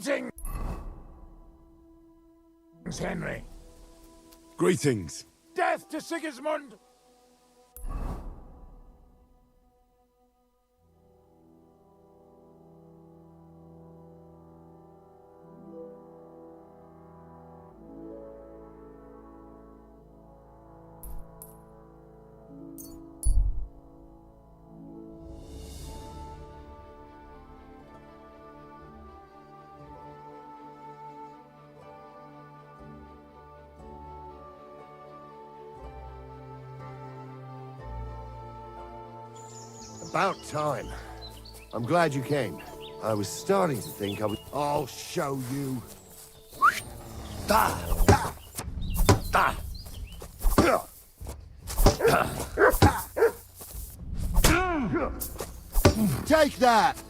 Greetings, Henry. Greetings. Death to Sigismund! About time. I'm glad you came. I was starting to think I was... I'll show you. Da! Da! Da! Take that!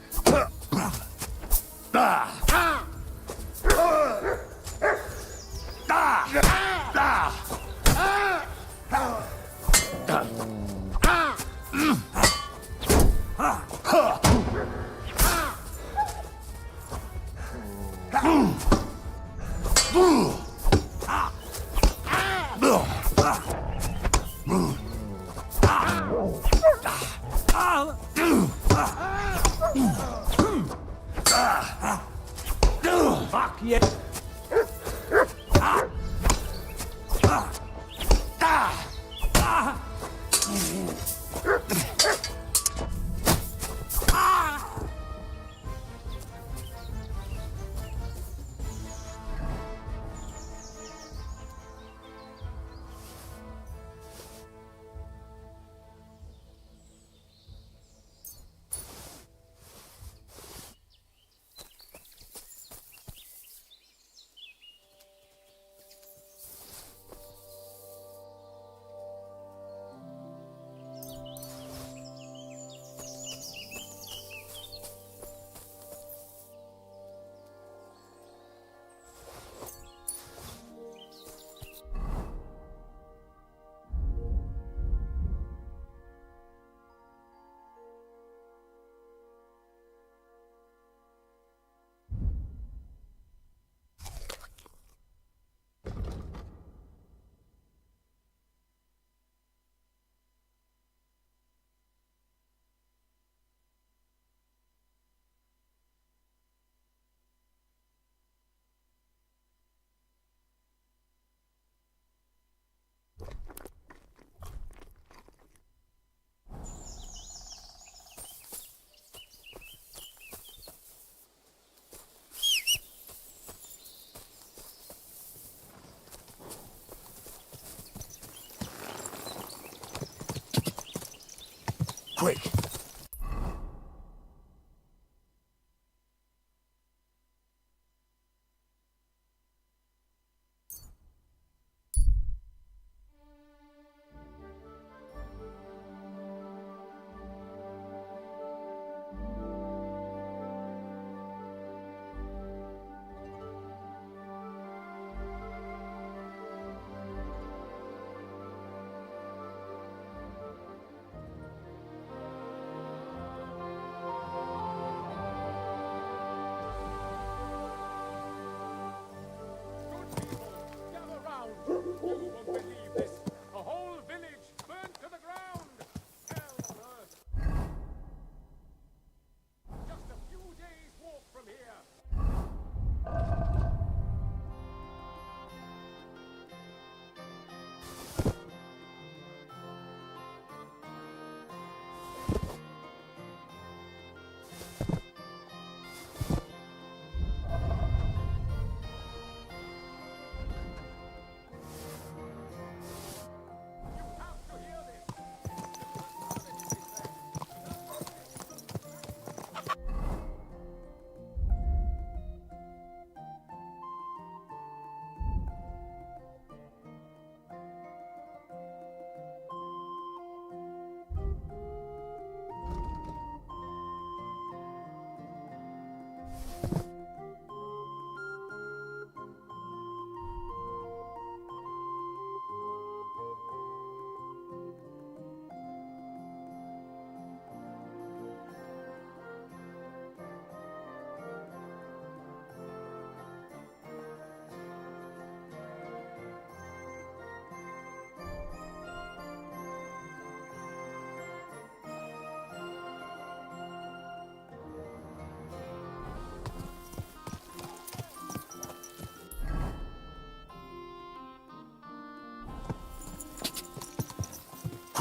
Fuck yeah! Quick!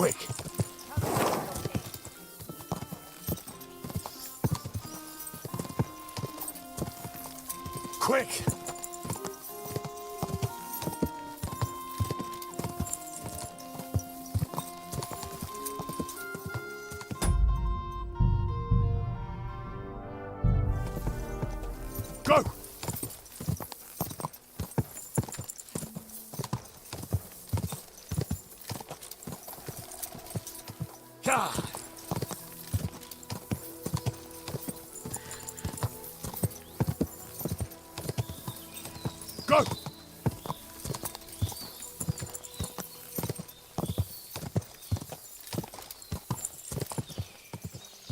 quick. Quick! Go! Yeah. Go!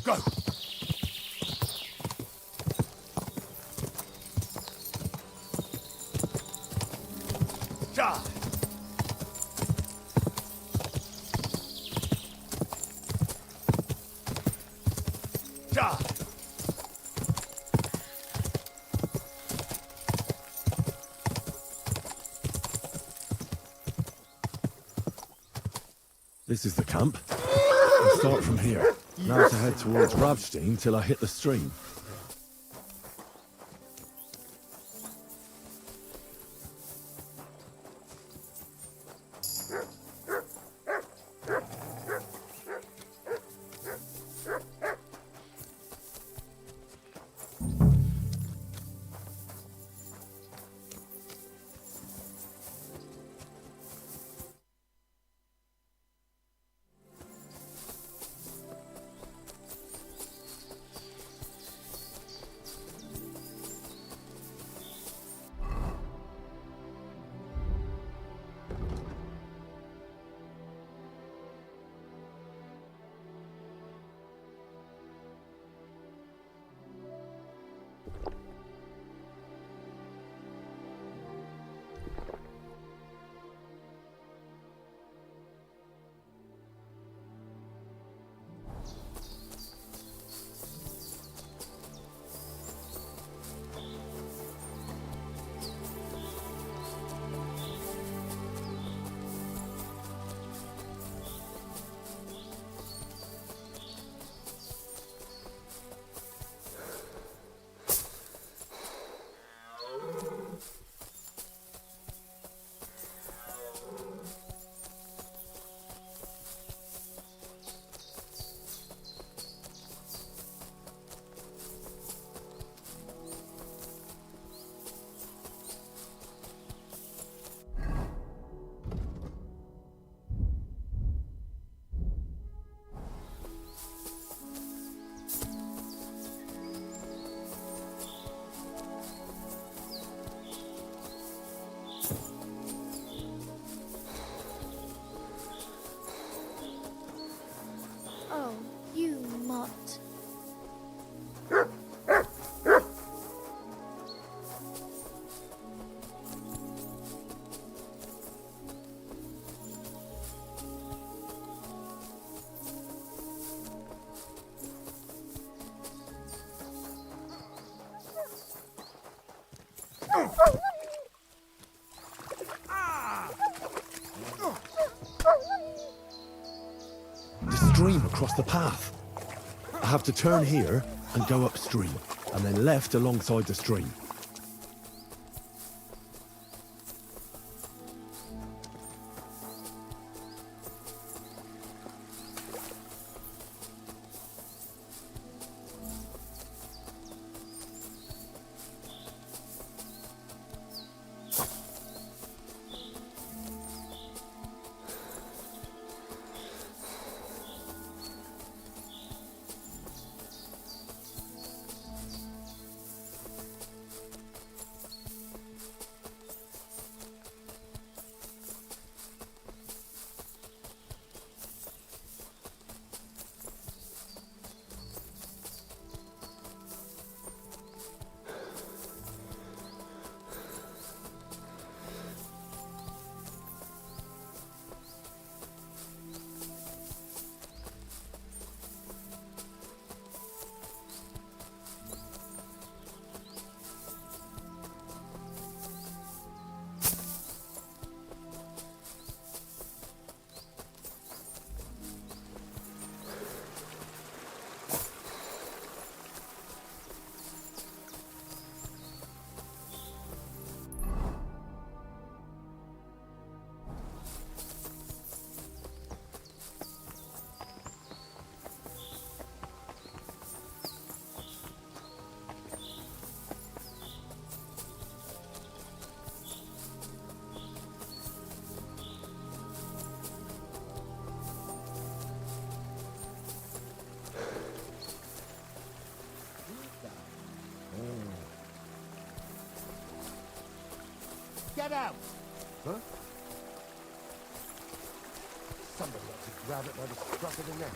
Go! Yeah. Yeah. This is the camp. I'll start from here. Now to head towards Ravstein till I hit the stream. Oh, you mutt. The stream across the path. I have to turn here and go upstream, and then left alongside the stream. Get out! Huh? Somebody ought to grab it by the scruff of the neck.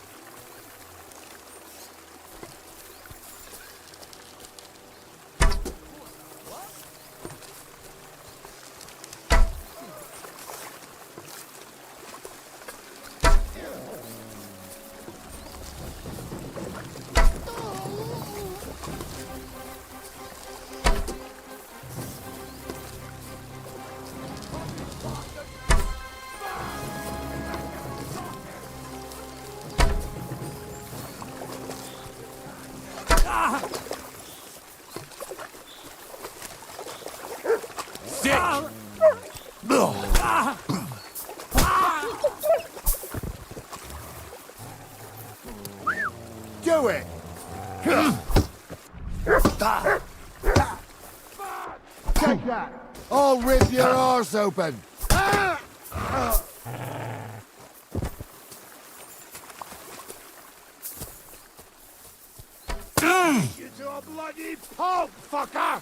Do it! Take that! I'll rip your arse open! You to a bloody pulp, fucker!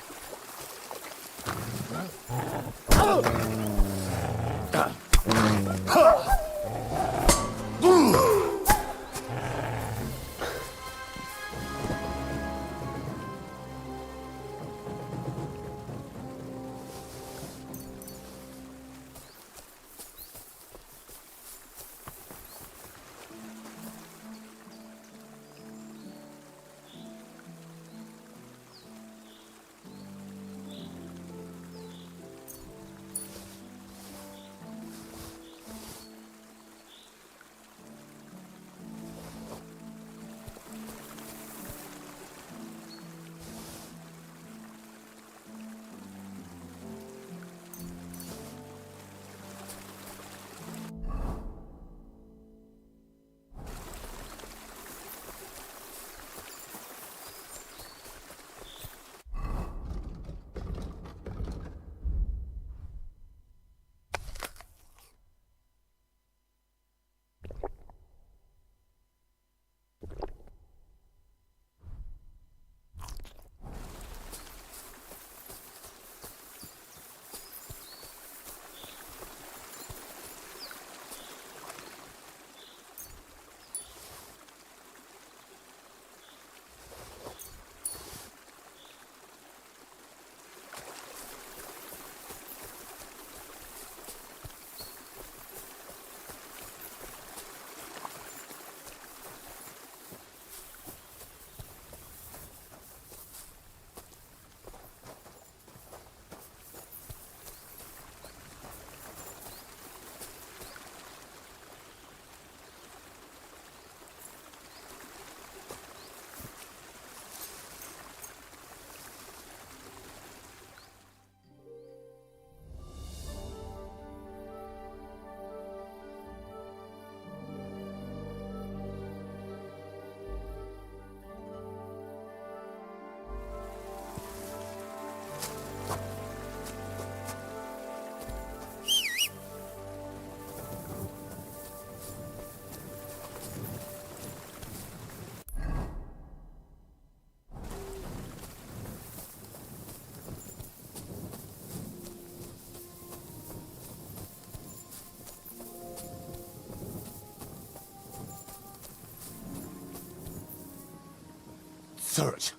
Search.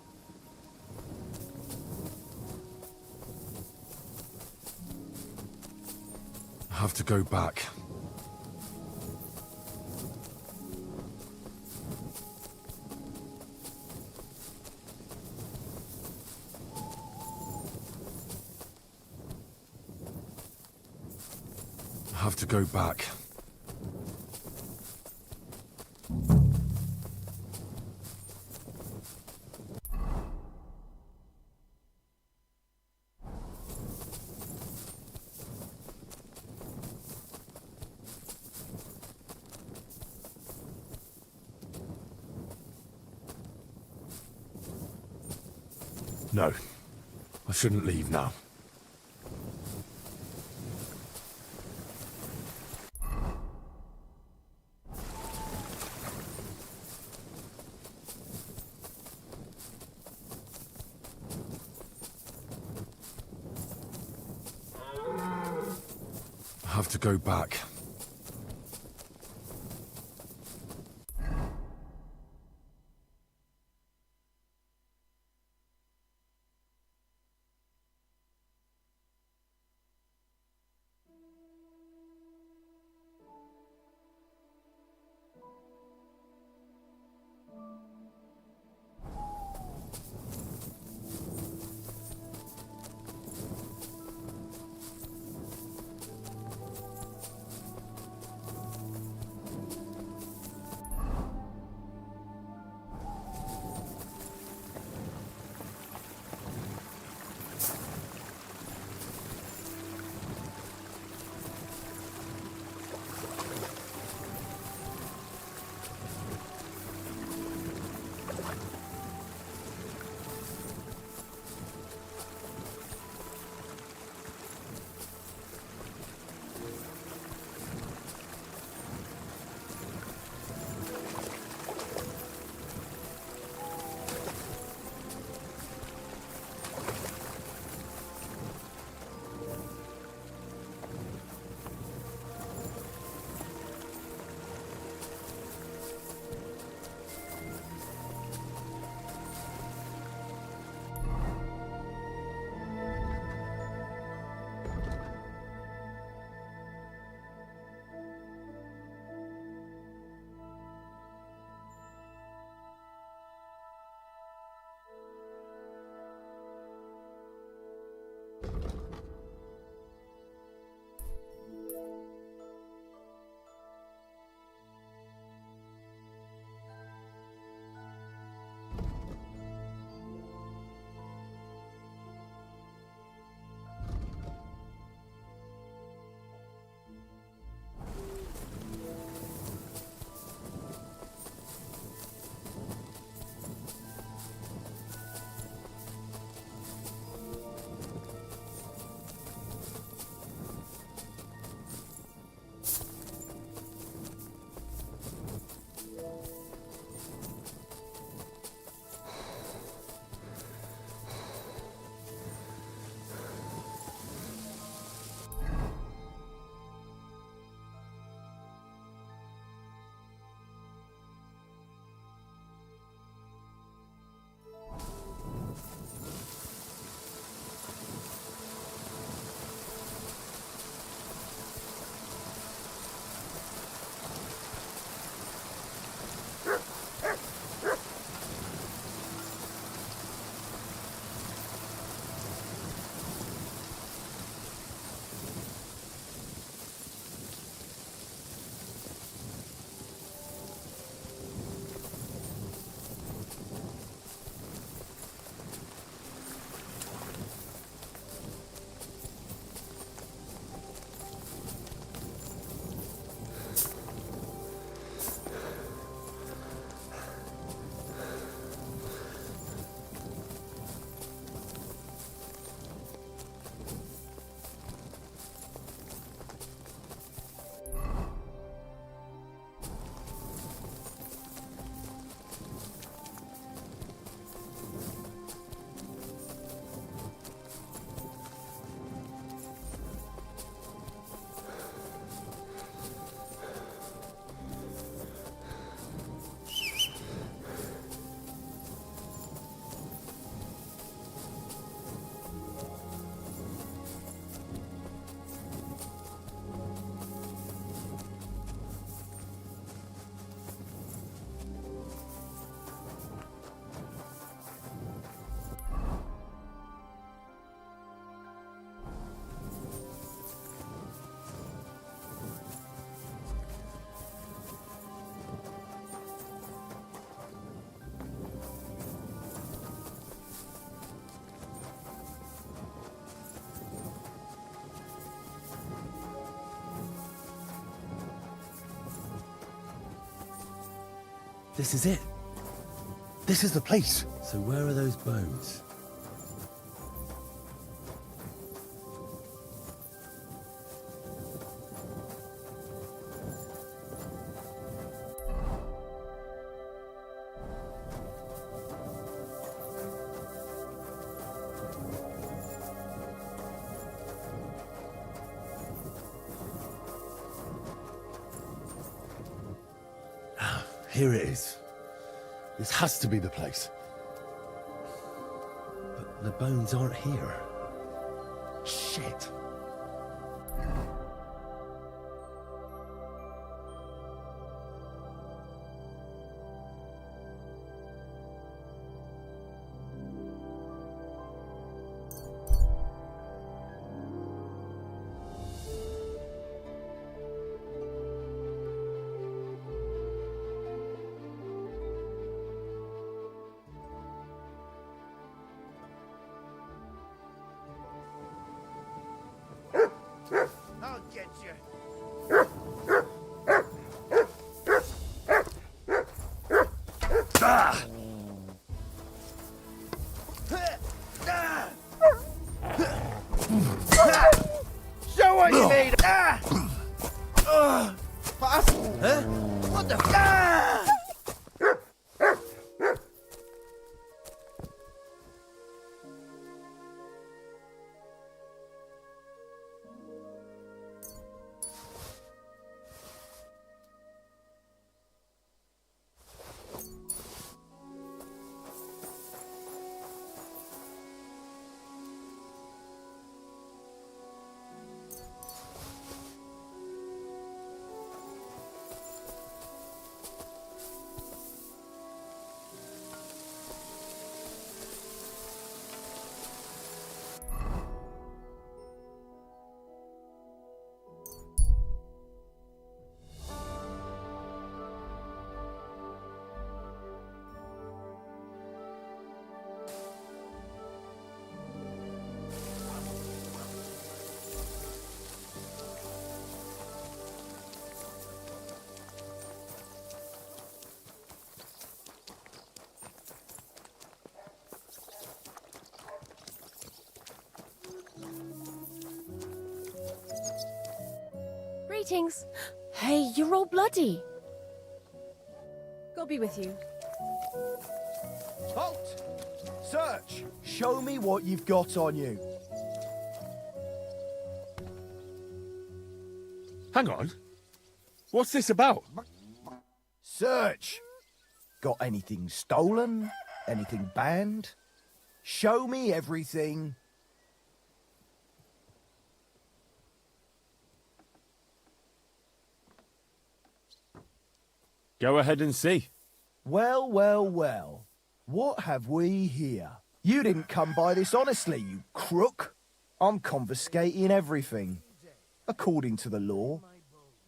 I have to go back. I have to go back. No, I shouldn't leave now. go back. This is it. This is the place. So where are those bones? Here it is. This has to be the place. But the bones aren't here. Shit. I'll get you. Ah! Show what you need. What? Huh? What the? Greetings. Hey, you're all bloody. God be with you. Halt! Search! Show me what you've got on you. Hang on. What's this about? Search! Got anything stolen? Anything banned? Show me everything. Go ahead and see. Well, well, well. What have we here? You didn't come by this honestly, you crook. I'm confiscating everything, according to the law.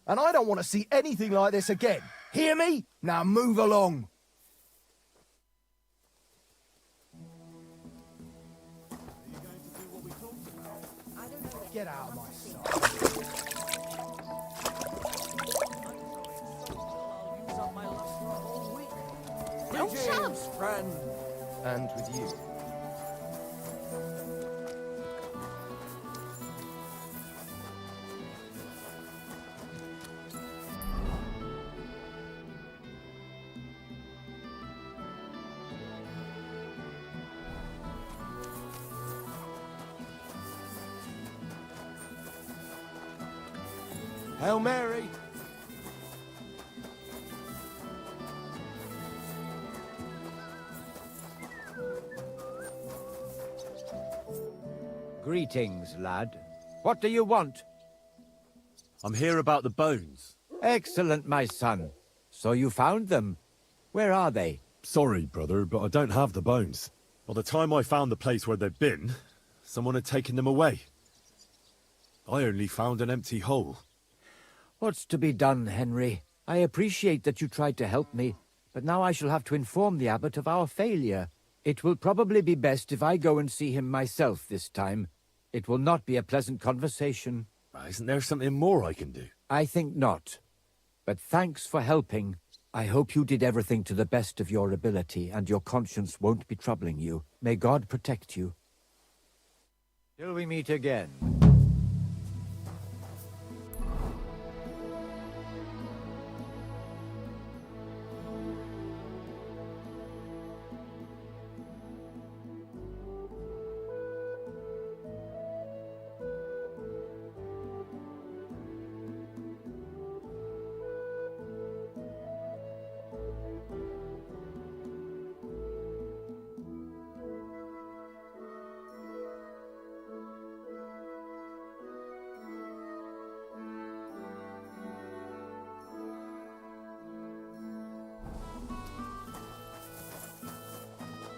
And I don't want to see anything like this again. Hear me? Now move along. Get out of my sight. Don't shove! Friend. And with you. Hail Mary! Greetings, lad. What do you want? I'm here about the bones. Excellent, my son. So you found them. Where are they? Sorry, brother, but I don't have the bones. By the time I found the place where they'd been, someone had taken them away. I only found an empty hole. What's to be done, Henry? I appreciate that you tried to help me, but now I shall have to inform the abbot of our failure. It will probably be best if I go and see him myself this time. It will not be a pleasant conversation. Isn't there something more I can do? I think not. But thanks for helping. I hope you did everything to the best of your ability, and your conscience won't be troubling you. May God protect you. Till we meet again.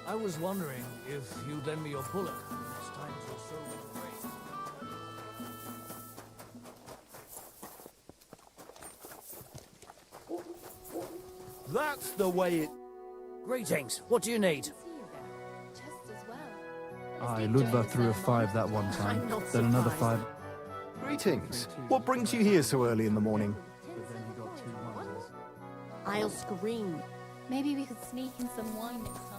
I was wondering if you'd lend me your bullet the next time your soul was raised. That's the way it... Greetings. What do you need? See you there. Just as well. Aye, Ludva threw a 5 that one time, I'm not then another surprised. 5. Greetings. What brings you here so early in the morning? I'll scream. Maybe we could sneak in some wine next time.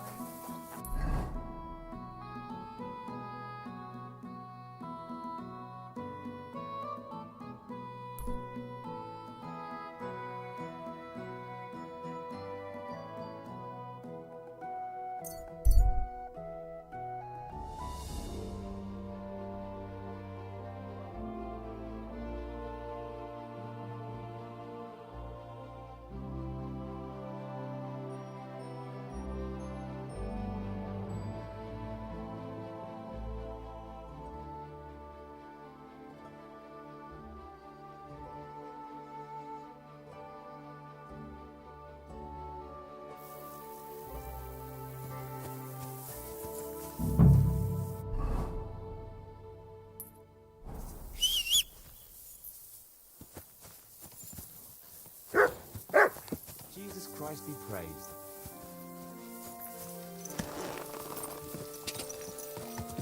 Jesus Christ be praised.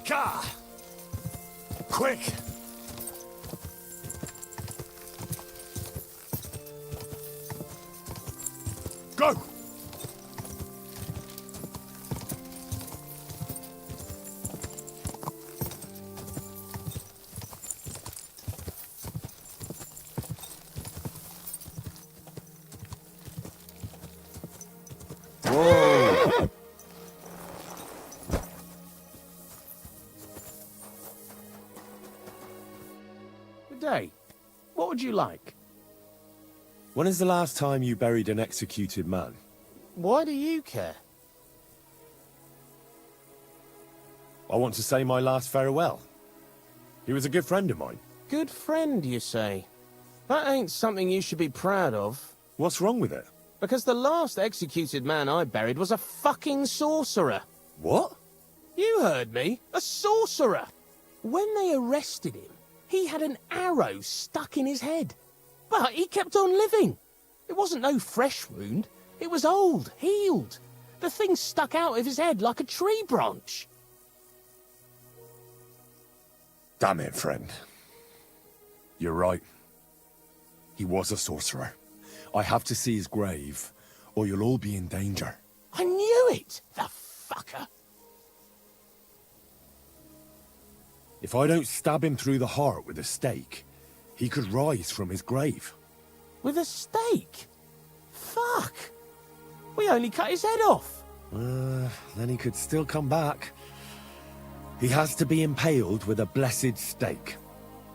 Car! Quick! Go! Whoa! Good day. What would you like? When is the last time you buried an executed man? Why do you care? I want to say my last farewell. He was a good friend of mine. Good friend, you say? That ain't something you should be proud of. What's wrong with it? Because the last executed man I buried was a fucking sorcerer. What? You heard me. A sorcerer. When they arrested him, he had an arrow stuck in his head. But he kept on living. It wasn't no fresh wound. It was old, healed. The thing stuck out of his head like a tree branch. Damn it, friend. You're right. He was a sorcerer. I have to see his grave, or you'll all be in danger. I knew it, the fucker. If I don't stab him through the heart with a stake, he could rise from his grave. With a stake? Fuck. We only cut his head off. Then he could still come back. He has to be impaled with a blessed stake.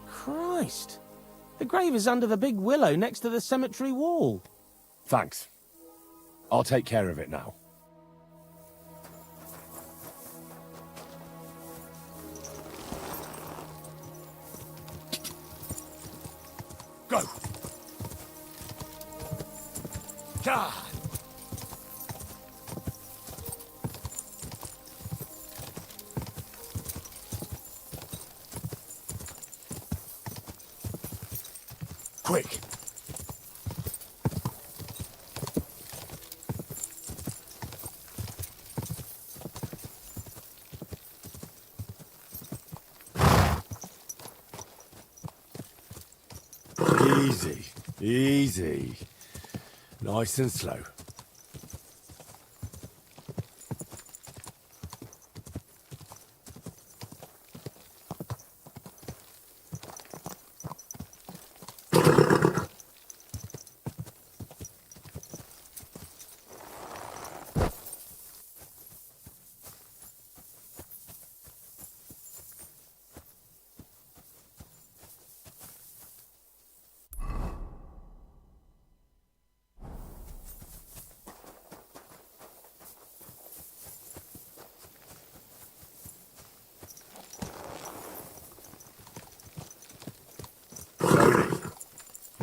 Christ. The grave is under the big willow next to the cemetery wall. Thanks. I'll take care of it now. Go! God! Quick! Easy, easy. Nice and slow.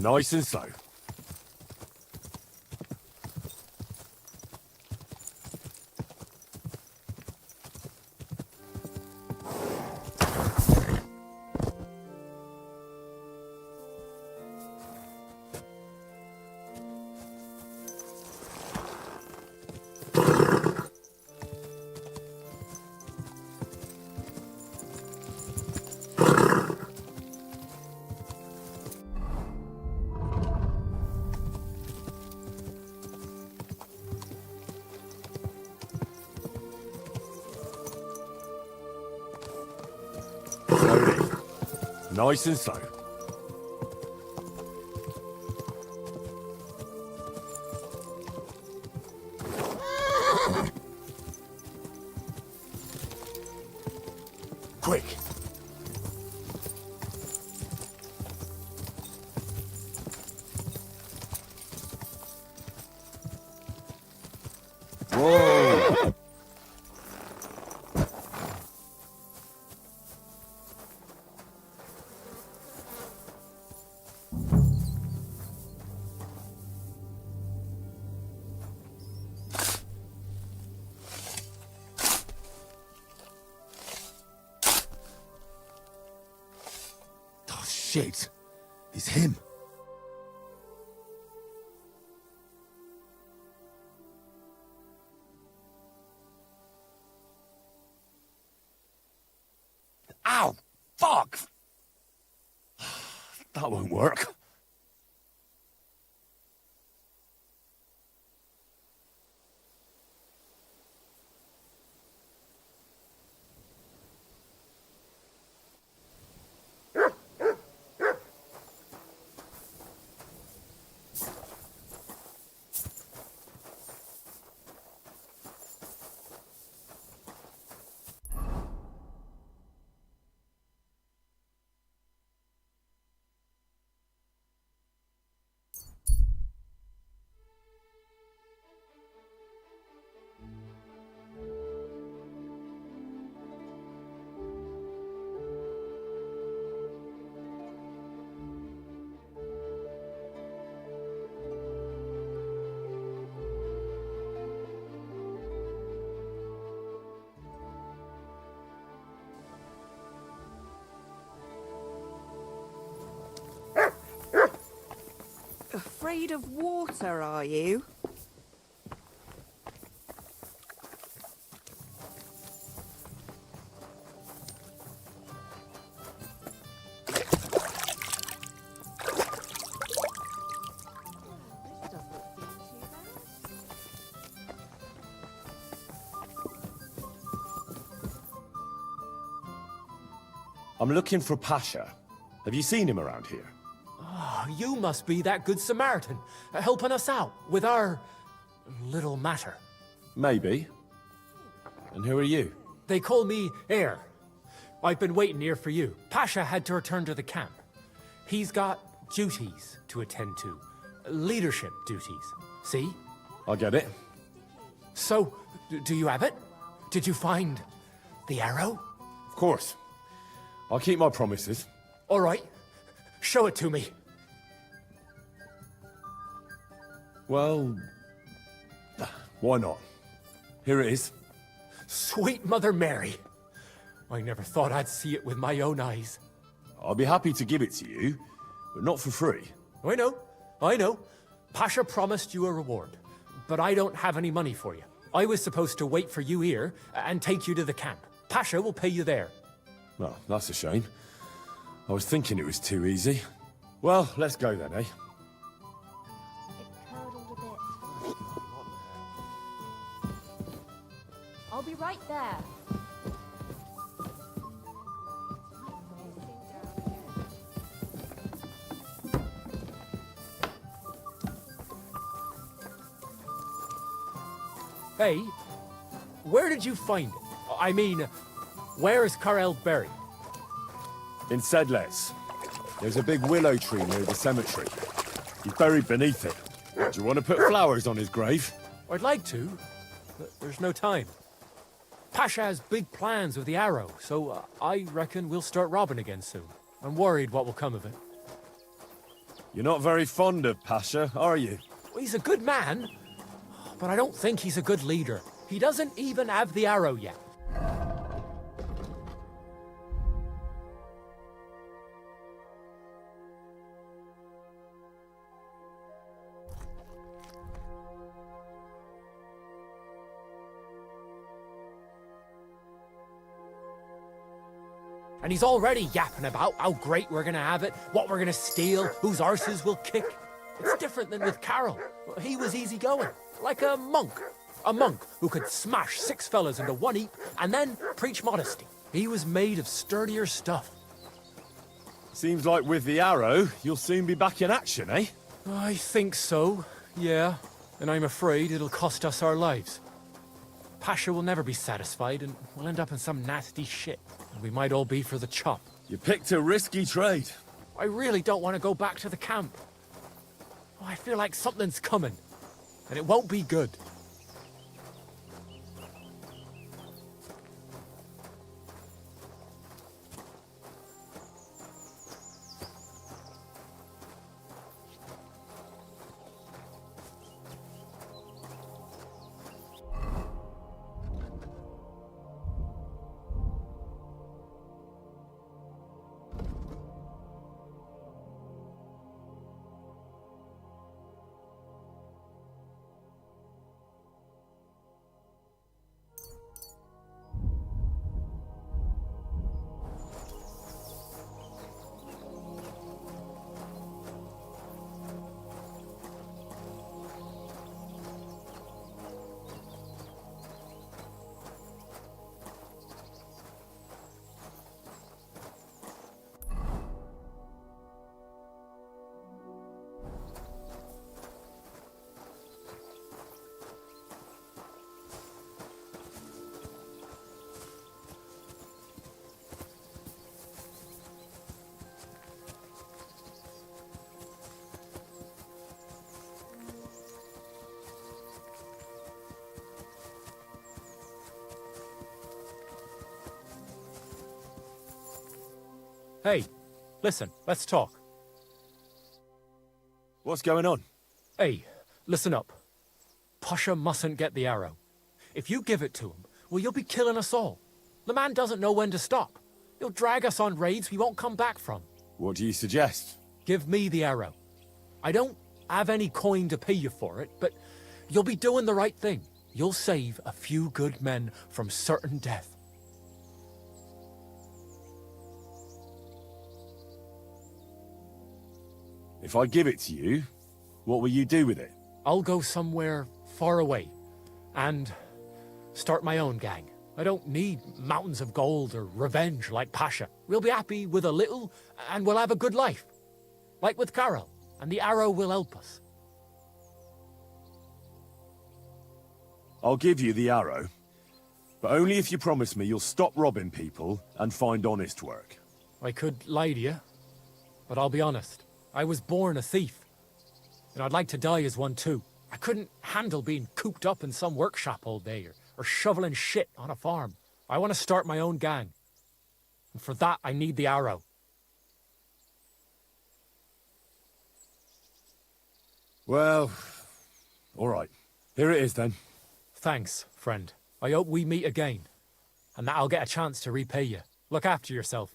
Nice and slow. Nice and slow. Quick. Whoa! Oh, shit. It's him. Ow! Fuck! That won't work. Afraid of water, are you? I'm looking for Pasha. Have you seen him around here? You must be that good Samaritan, helping us out with our little matter. Maybe. And who are you? They call me Heir. I've been waiting here for you. Pasha had to return to the camp. He's got duties to attend to. Leadership duties. See? I get it. So, do you have it? Did you find the arrow? Of course. I'll keep my promises. All right. Show it to me. Well, why not? Here it is. Sweet Mother Mary. I never thought I'd see it with my own eyes. I'll be happy to give it to you, but not for free. I know. Pasha promised you a reward, but I don't have any money for you. I was supposed to wait for you here and take you to the camp. Pasha will pay you there. Well, that's a shame. I was thinking it was too easy. Well, let's go then, eh? It curdled a bit. I'll be right there. Hey, where did you find it? I mean, where is Karel buried? In Sedles. There's a big willow tree near the cemetery. He's buried beneath it. Do you want to put flowers on his grave? I'd like to, but there's no time. Pasha has big plans with the arrow, so I reckon we'll start robbing again soon. I'm worried what will come of it. You're not very fond of Pasha, are you? Well, he's a good man, but I don't think he's a good leader. He doesn't even have the arrow yet. And he's already yapping about how great we're gonna have it, what we're gonna steal, whose arses we'll kick. It's different than with Carol. He was easygoing, like a monk. A monk who could smash 6 fellas into one heap and then preach modesty. He was made of sturdier stuff. Seems like with the arrow, you'll soon be back in action, eh? I think so, yeah. And I'm afraid it'll cost us our lives. Pasha will never be satisfied, and we'll end up in some nasty shit. And we might all be for the chop. You picked a risky trade. I really don't want to go back to the camp. Oh, I feel like something's coming, and it won't be good. Hey, listen, let's talk. What's going on? Hey, listen up. Pasha mustn't get the arrow. If you give it to him, well, you'll be killing us all. The man doesn't know when to stop. He'll drag us on raids we won't come back from. What do you suggest? Give me the arrow. I don't have any coin to pay you for it, but you'll be doing the right thing. You'll save a few good men from certain death. If I give it to you, what will you do with it? I'll go somewhere far away and start my own gang. I don't need mountains of gold or revenge like Pasha. We'll be happy with a little and we'll have a good life. Like with Carol, and the arrow will help us. I'll give you the arrow, but only if you promise me you'll stop robbing people and find honest work. I could lie to you, but I'll be honest. I was born a thief, and I'd like to die as one too. I couldn't handle being cooped up in some workshop all day or shoveling shit on a farm. I want to start my own gang, and for that I need the arrow. Well, all right. Here it is then. Thanks, friend. I hope we meet again, and that I'll get a chance to repay you. Look after yourself.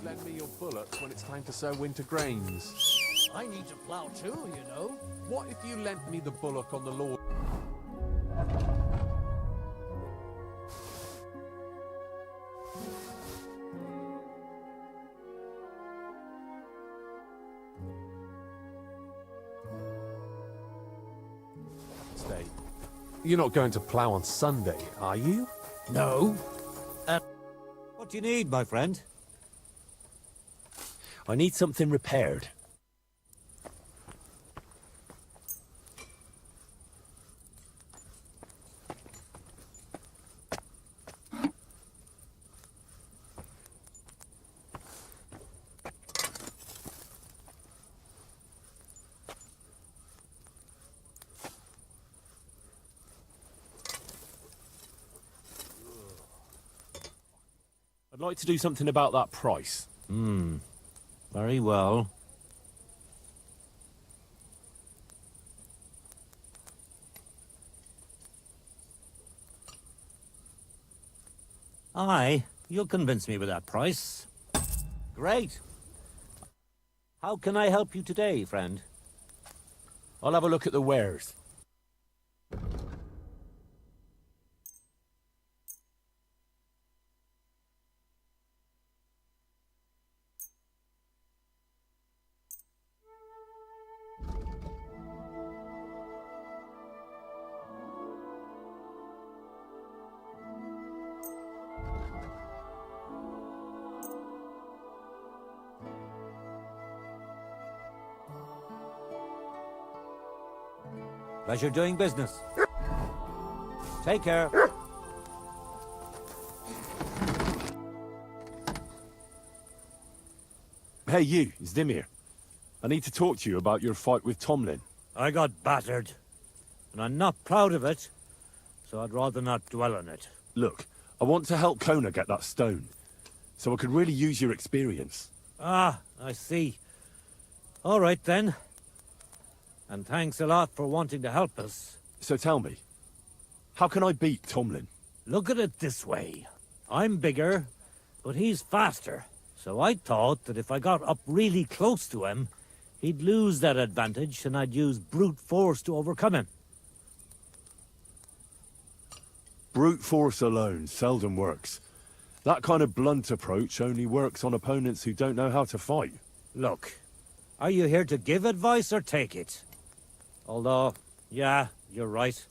Lend me your bullocks when it's time to sow winter grains. I need to plow too, you know. What if you lent me the bullock on the lawn? Stay. You're not going to plough on Sunday, are you? No. What do you need, my friend? I need something repaired. I'd like to do something about that price. Very well. Aye, you'll convince me with that price. Great. How can I help you today, friend? I'll have a look at the wares. Pleasure doing business. Take care. Hey you, Zdimir. I need to talk to you about your fight with Tomlin. I got battered, and I'm not proud of it, so I'd rather not dwell on it. Look, I want to help Kona get that stone, so I could really use your experience. Ah, I see. All right then. And thanks a lot for wanting to help us. So tell me, how can I beat Tomlin? Look at it this way. I'm bigger, but he's faster. So I thought that if I got up really close to him, he'd lose that advantage and I'd use brute force to overcome him. Brute force alone seldom works. That kind of blunt approach only works on opponents who don't know how to fight. Look, are you here to give advice or take it? Although, yeah, you're right.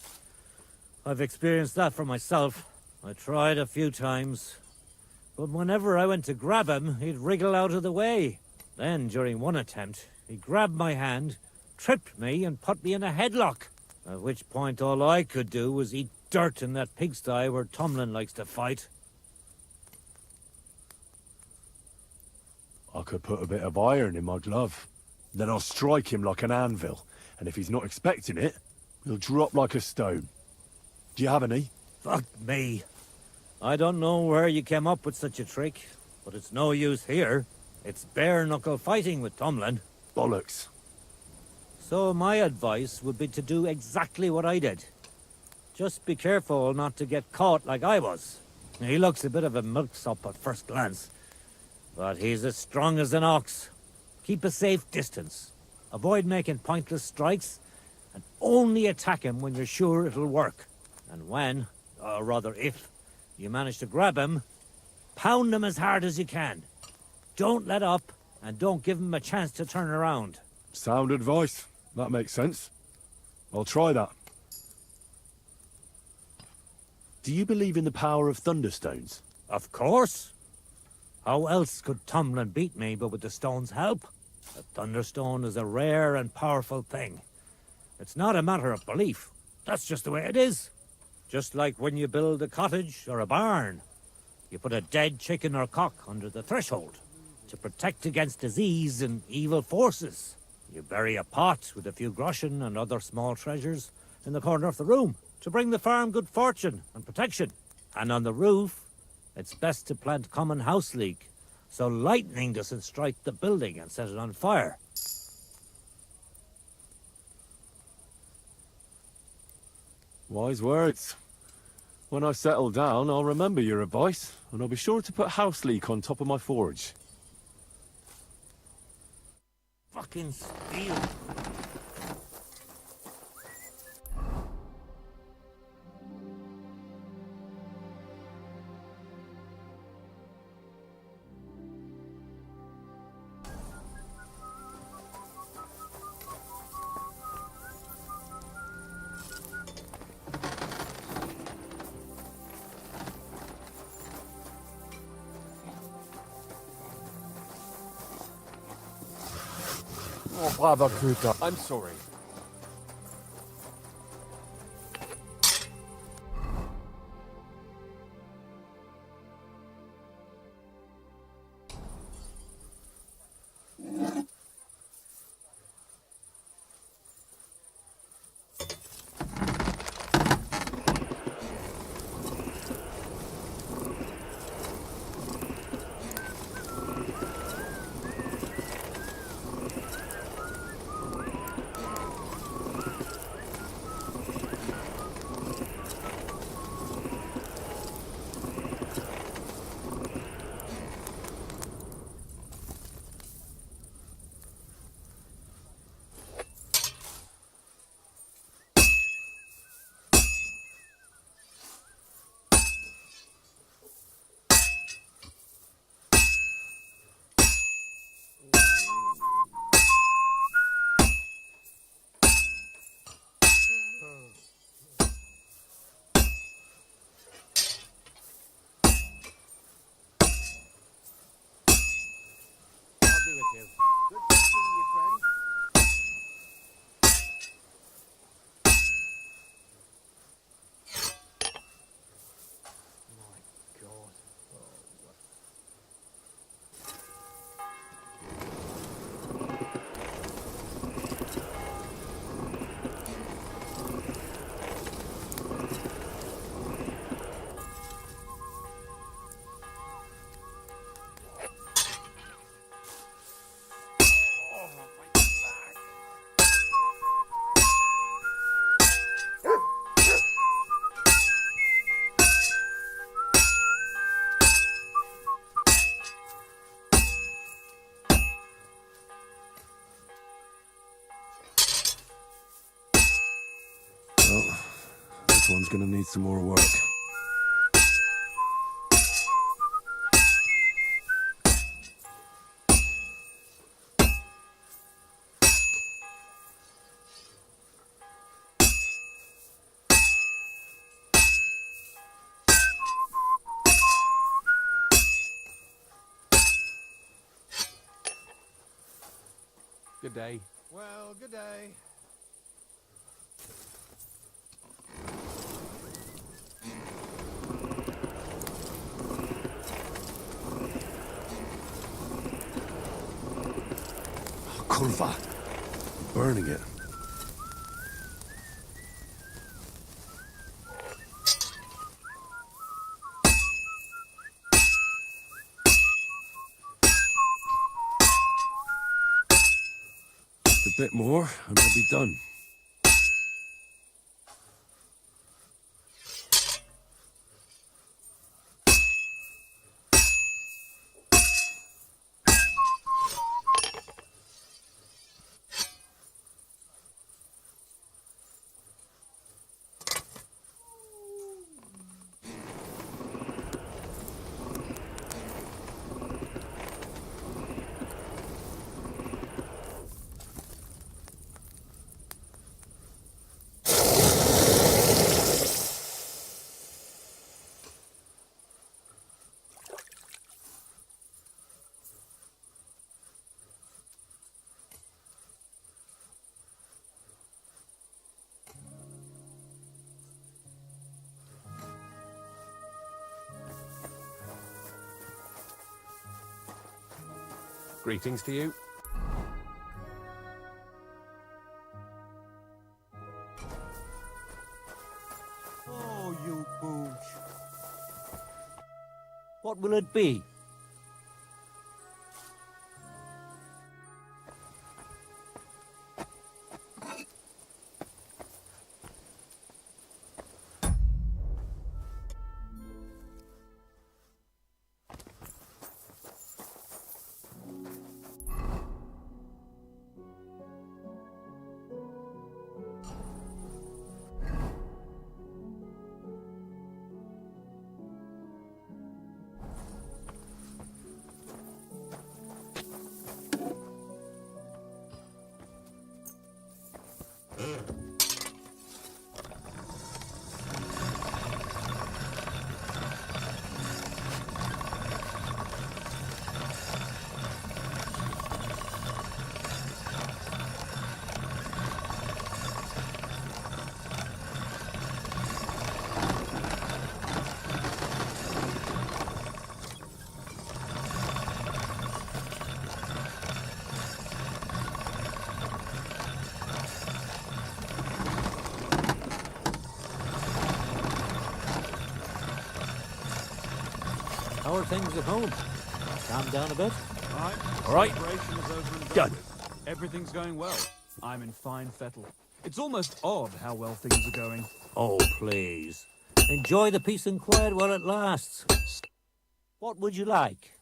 I've experienced that for myself. I tried a few times. But whenever I went to grab him, he'd wriggle out of the way. Then, during one attempt, he grabbed my hand, tripped me, and put me in a headlock. At which point all I could do was eat dirt in that pigsty where Tomlin likes to fight. I could put a bit of iron in my glove. Then I'll strike him like an anvil. And if he's not expecting it, he'll drop like a stone. Do you have any? Fuck me. I don't know where you came up with such a trick, but it's no use here. It's bare-knuckle fighting with Tomlin. Bollocks. So my advice would be to do exactly what I did. Just be careful not to get caught like I was. He looks a bit of a milksop at first glance, but he's as strong as an ox. Keep a safe distance. Avoid making pointless strikes, and only attack him when you're sure it'll work. And when, or rather if, you manage to grab him, pound him as hard as you can. Don't let up, and don't give him a chance to turn around. Sound advice. That makes sense. I'll try that. Do you believe in the power of thunderstones? Of course. How else could Tomlin beat me but with the stone's help? The thunderstone is a rare and powerful thing. It's not a matter of belief. That's just the way it is. Just like when you build a cottage or a barn. You put a dead chicken or cock under the threshold to protect against disease and evil forces. You bury a pot with a few groschen and other small treasures in the corner of the room to bring the farm good fortune and protection. And on the roof, it's best to plant common house leek so lightning doesn't strike the building and set it on fire. Wise words. When I settle down, I'll remember your advice, and I'll be sure to put house leek on top of my forge. Fucking steel. Oh, bravo, Kruta. I'm sorry. one's gonna need some more work. Good day. Well, good day. Kurva! Burning it. Just a bit more, and I'll be done. Greetings to you. Oh, you pooch. What will it be? How are things at home? Calm down a bit? Right. All right. Celebration is over and Done. with. Everything's going well. I'm in fine fettle. It's almost odd how well things are going. Oh, please. Enjoy the peace and quiet while it lasts. What would you like?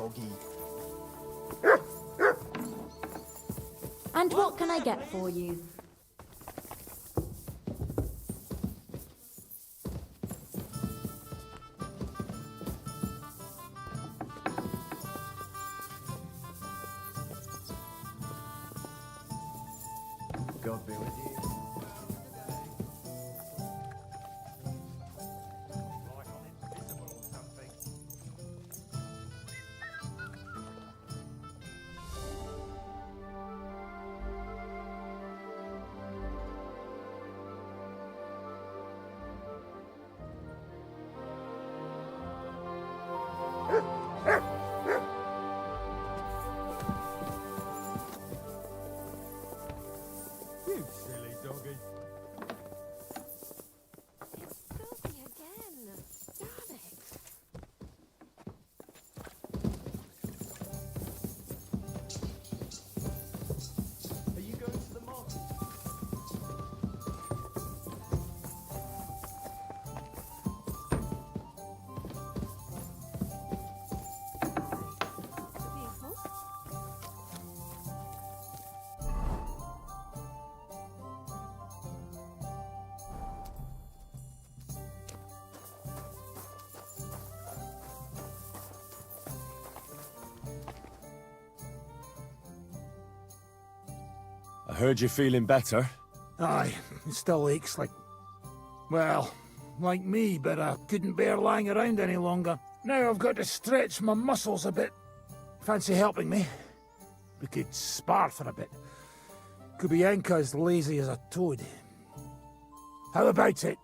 doggy. And what can I get for you? God be with you. You silly doggy. Filthy again. Damn it. Are you going to the market? Beautiful. I heard you're feeling better. Aye, it still aches like... Well, like me, but I couldn't bear lying around any longer. Now I've got to stretch my muscles a bit. Fancy helping me? We could spar for a bit. Kubienka's lazy as a toad. How about it?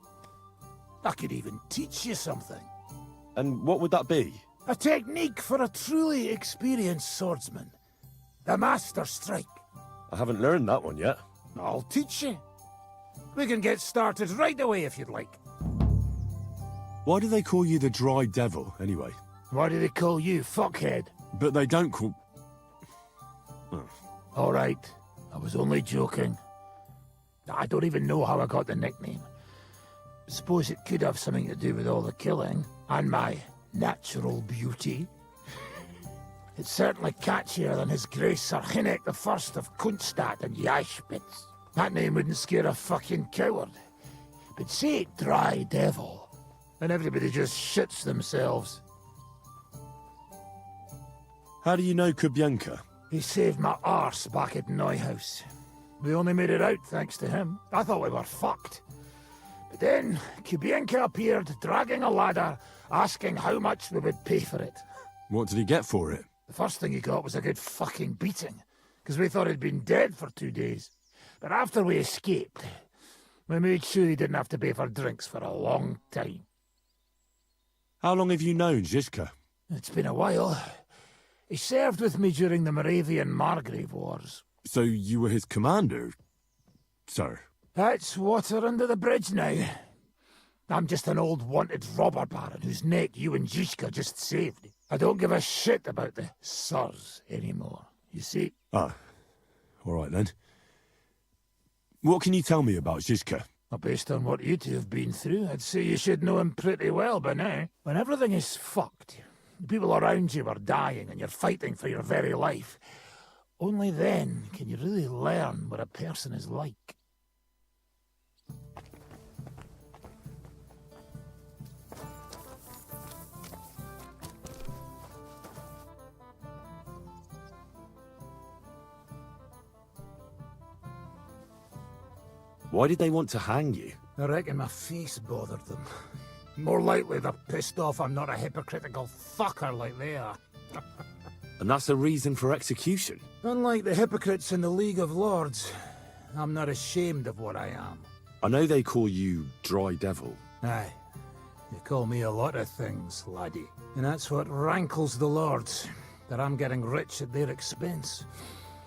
I could even teach you something. And what would that be? A technique for a truly experienced swordsman. The Master Strike. I haven't learned that one yet. I'll teach you. We can get started right away if you'd like. Why do they call you the Dry Devil, anyway? Why do they call you fuckhead? But they don't call... All right, I was only joking. I don't even know how I got the nickname. Suppose it could have something to do with all the killing and my natural beauty. It's certainly catchier than His Grace Sir Hinnek the First of Kunststadt and Yashpitz. That name wouldn't scare a fucking coward. But say it Dry Devil, and everybody just shits themselves. How do you know Kubienka? He saved my arse back at Neuhaus. We only made it out thanks to him. I thought we were fucked. But then Kubienka appeared, dragging a ladder, asking how much we would pay for it. What did he get for it? The first thing he got was a good fucking beating, because we thought he'd been dead for 2 days. But after we escaped, we made sure he didn't have to pay for drinks for a long time. How long have you known Zizka? It's been a while. He served with me during the Moravian-Margrave Wars. So you were his commander, sir? That's water under the bridge now. I'm just an old wanted robber baron whose neck you and Zizka just saved. I don't give a shit about the sirs anymore, you see? Ah, all right then. What can you tell me about Zizka? Well, based on what you two have been through, I'd say you should know him pretty well by now. When everything is fucked, the people around you are dying and you're fighting for your very life, only then can you really learn what a person is like. Why did they want to hang you? I reckon my face bothered them. More likely they're pissed off I'm not a hypocritical fucker like they are. And that's a reason for execution? Unlike the hypocrites in the League of Lords, I'm not ashamed of what I am. I know they call you Dry Devil. Aye. They call me a lot of things, laddie. And that's what rankles the Lords, that I'm getting rich at their expense.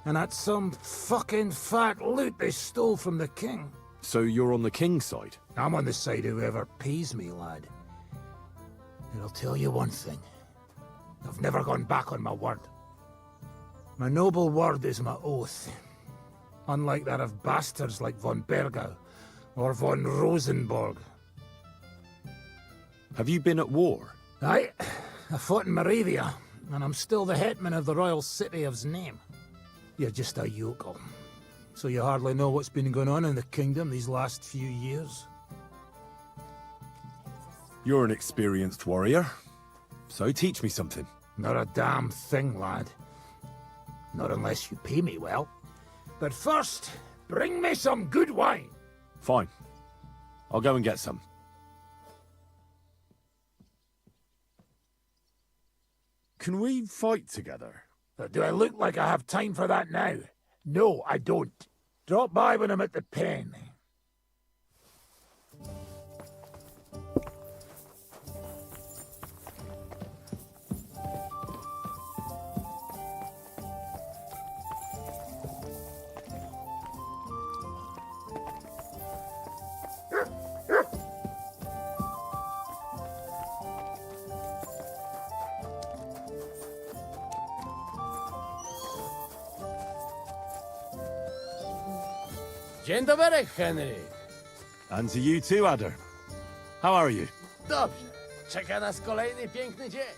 And that's some fucking fat loot they stole from the king. So you're on the king's side? I'm on the side of whoever pays me, lad. And I'll tell you one thing. I've never gone back on my word. My noble word is my oath. Unlike that of bastards like von Bergau or von Rosenborg. Have you been at war? Aye. I fought in Moravia, and I'm still the hetman of the royal city of Znaim. You're just a yokel. So you hardly know what's been going on in the kingdom these last few years? You're an experienced warrior, so teach me something. Not a damn thing, lad. Not unless you pay me well. But first, bring me some good wine. Fine. I'll go and get some. Can we fight together? But do I look like I have time for that now? No, I don't. Drop by when I'm at the pen. Dzień dobry, Henry. And to you too, Adder. How are you? Dobrze. Czeka nas kolejny piękny dzień.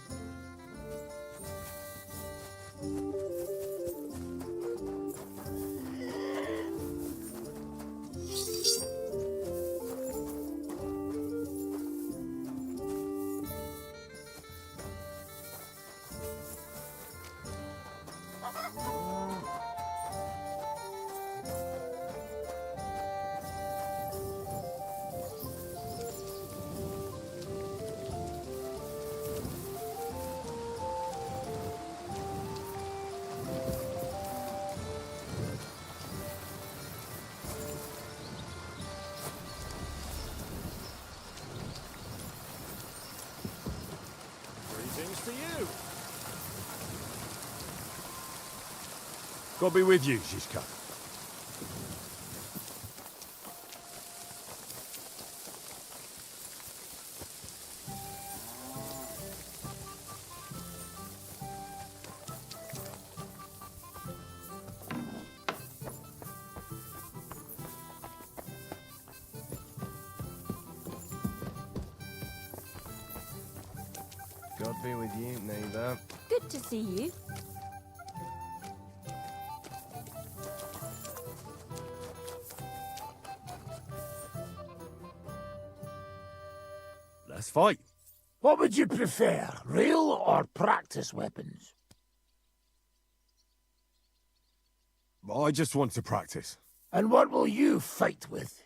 Greetings to you. God be with you, Shishka. God be with you, neighbour. Good to see you. Let's fight. What would you prefer, real or practice weapons? I just want to practice. And what will you fight with?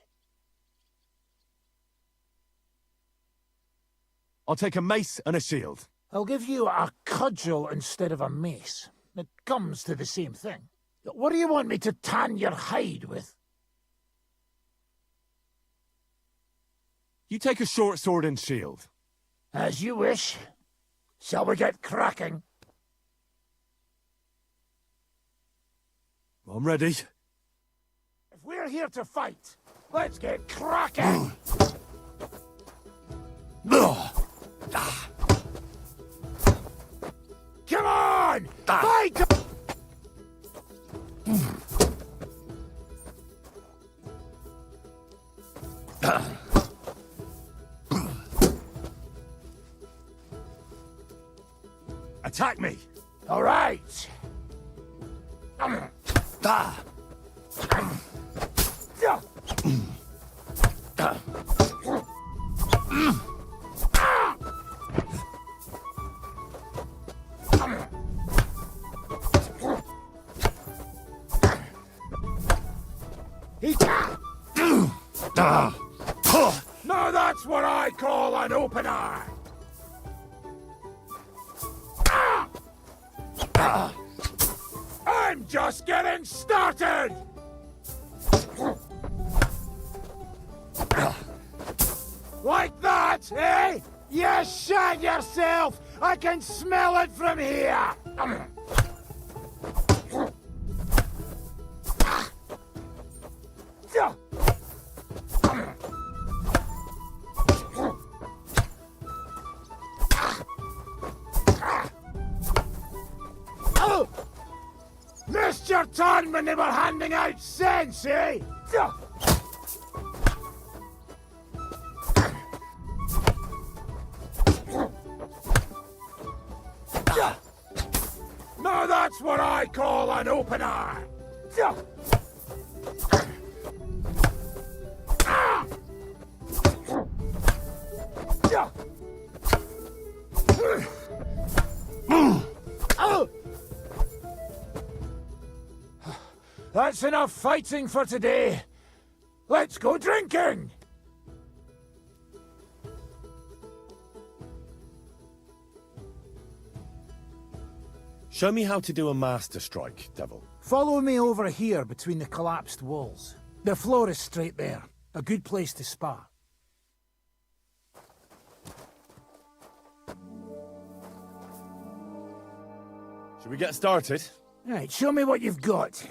I'll take a mace and a shield. I'll give you a cudgel instead of a mace. It comes to the same thing. What do you want me to tan your hide with? You take a short sword and shield. As you wish. Shall we get cracking? I'm ready. If we're here to fight, let's get cracking! Come on! Fight! Attack me! All right! Now that's what I call an opener! I'm just getting started! Like that, eh? You shat yourself! I can smell it from here! Missed your turn when they were handing out sense, eh? That's what I call an opener! That's enough fighting for today. Let's go drinking! Show me how to do a master strike, Devil. Follow me over here between the collapsed walls. The floor is straight there. A good place to spar. Should we get started? Right, show me what you've got.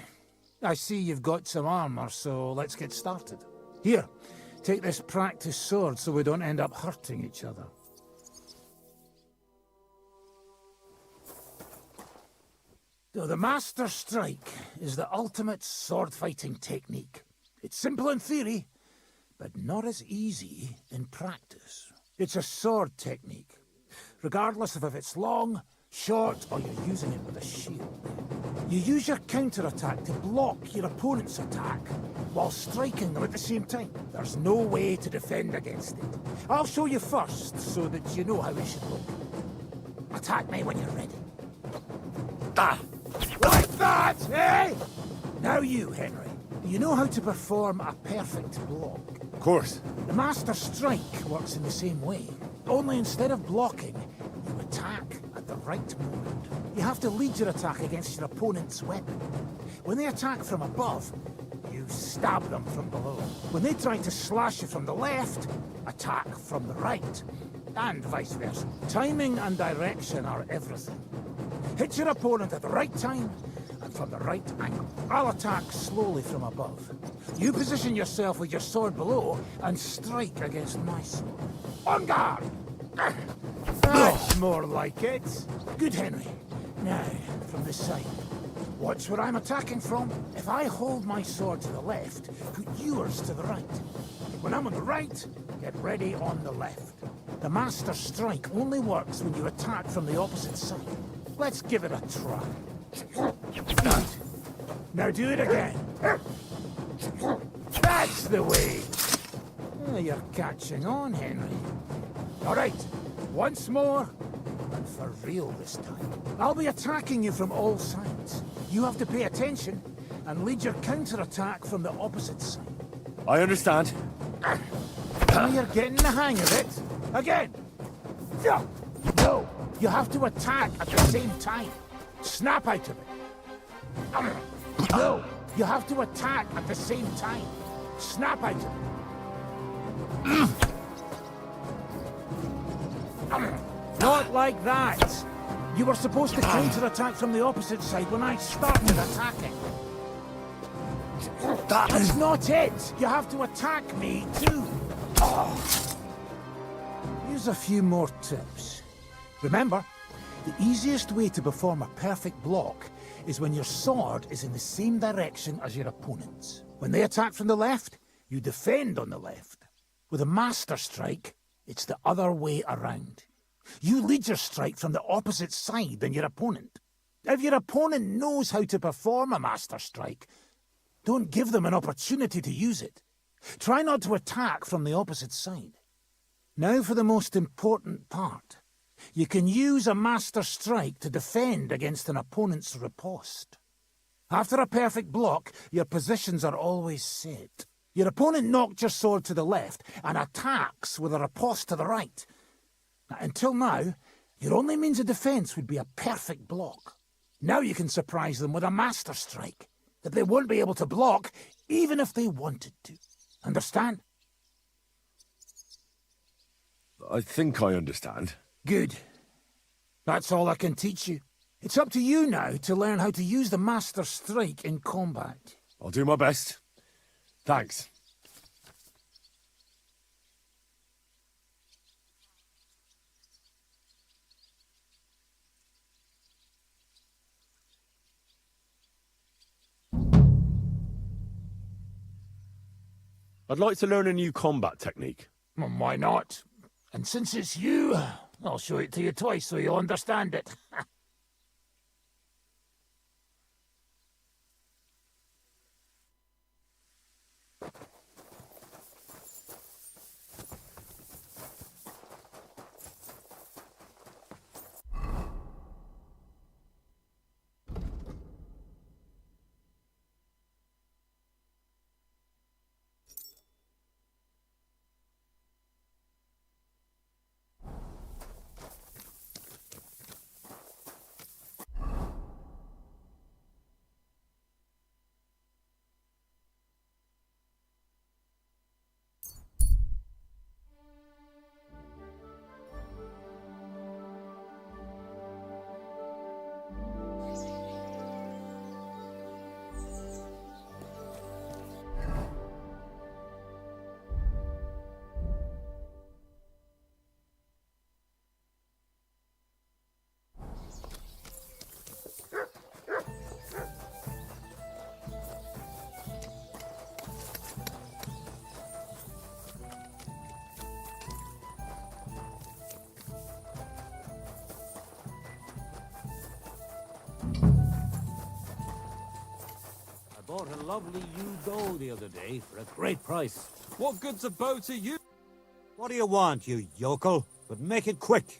I see you've got some armor, so let's get started. Here, take this practice sword so we don't end up hurting each other. So the Master Strike is the ultimate sword-fighting technique. It's simple in theory, but not as easy in practice. It's a sword technique, regardless of if it's long, short, or you're using it with a shield. You use your counter-attack to block your opponent's attack while striking them at the same time. There's no way to defend against it. I'll show you first so that you know how it should look. Attack me when you're ready. Ah! Like that, eh? Now you, Henry. You know how to perform a perfect block. Of course. The Master Strike works in the same way. Only instead of blocking, you attack at the right moment. You have to lead your attack against your opponent's weapon. When they attack from above, you stab them from below. When they try to slash you from the left, attack from the right. And vice versa. Timing and direction are everything. Hit your opponent at the right time, and from the right angle. I'll attack slowly from above. You position yourself with your sword below, and strike against my sword. On guard! That's more like it. Good, Henry. Now, from the side. Watch where I'm attacking from. If I hold my sword to the left, put yours to the right. When I'm on the right, get ready on the left. The Master Strike only works when you attack from the opposite side. Let's give it a try. Good. Now do it again. That's the way. You're catching on, Henry. All right, once more, and for real this time. I'll be attacking you from all sides. You have to pay attention and lead your counter-attack from the opposite side. I understand. Now you're getting the hang of it. Again. No, you have to attack at the same time. Snap out of it. No, you have to attack at the same time. Snap out of it. Not like that. You were supposed to counter-attack from the opposite side when I started attacking. That's not it. You have to attack me, too. Here's a few more tips. Remember, the easiest way to perform a perfect block is when your sword is in the same direction as your opponent's. When they attack from the left, you defend on the left. With a Master Strike, it's the other way around. You lead your strike from the opposite side than your opponent. If your opponent knows how to perform a Master Strike, don't give them an opportunity to use it. Try not to attack from the opposite side. Now for the most important part. You can use a Master Strike to defend against an opponent's riposte. After a perfect block, your positions are always set. Your opponent knocked your sword to the left and attacks with a riposte to the right. Now, until now, your only means of defense would be a perfect block. Now you can surprise them with a Master Strike that they won't be able to block even if they wanted to. Understand? I think I understand. Good. That's all I can teach you. It's up to you now to learn how to use the Master Strike in combat. I'll do my best. Thanks. I'd like to learn a new combat technique. Well, why not? And since it's you, I'll show it to you twice so you'll understand it. bought a lovely new doe the other day for a great price. What good's a bow to you? What do you want, you yokel? But make it quick.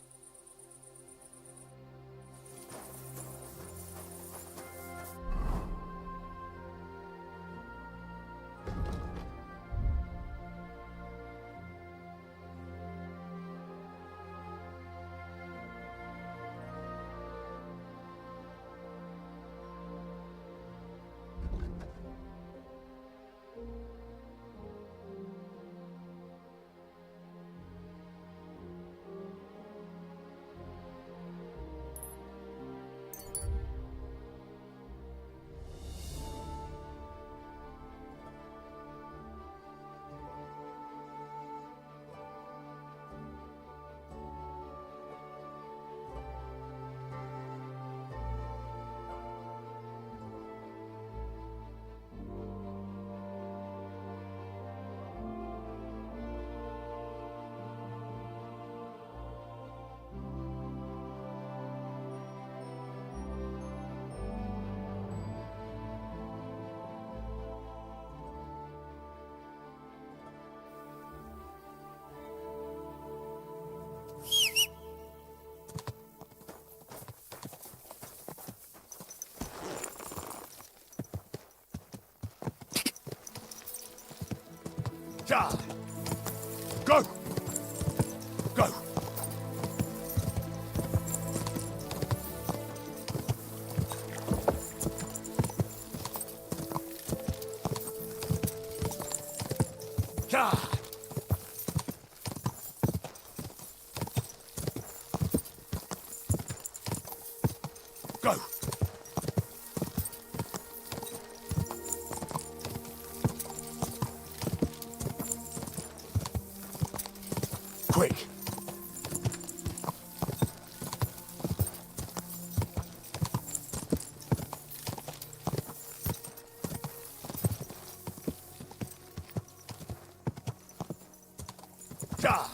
Die! Go! Go! Die! Go! Quick! Die!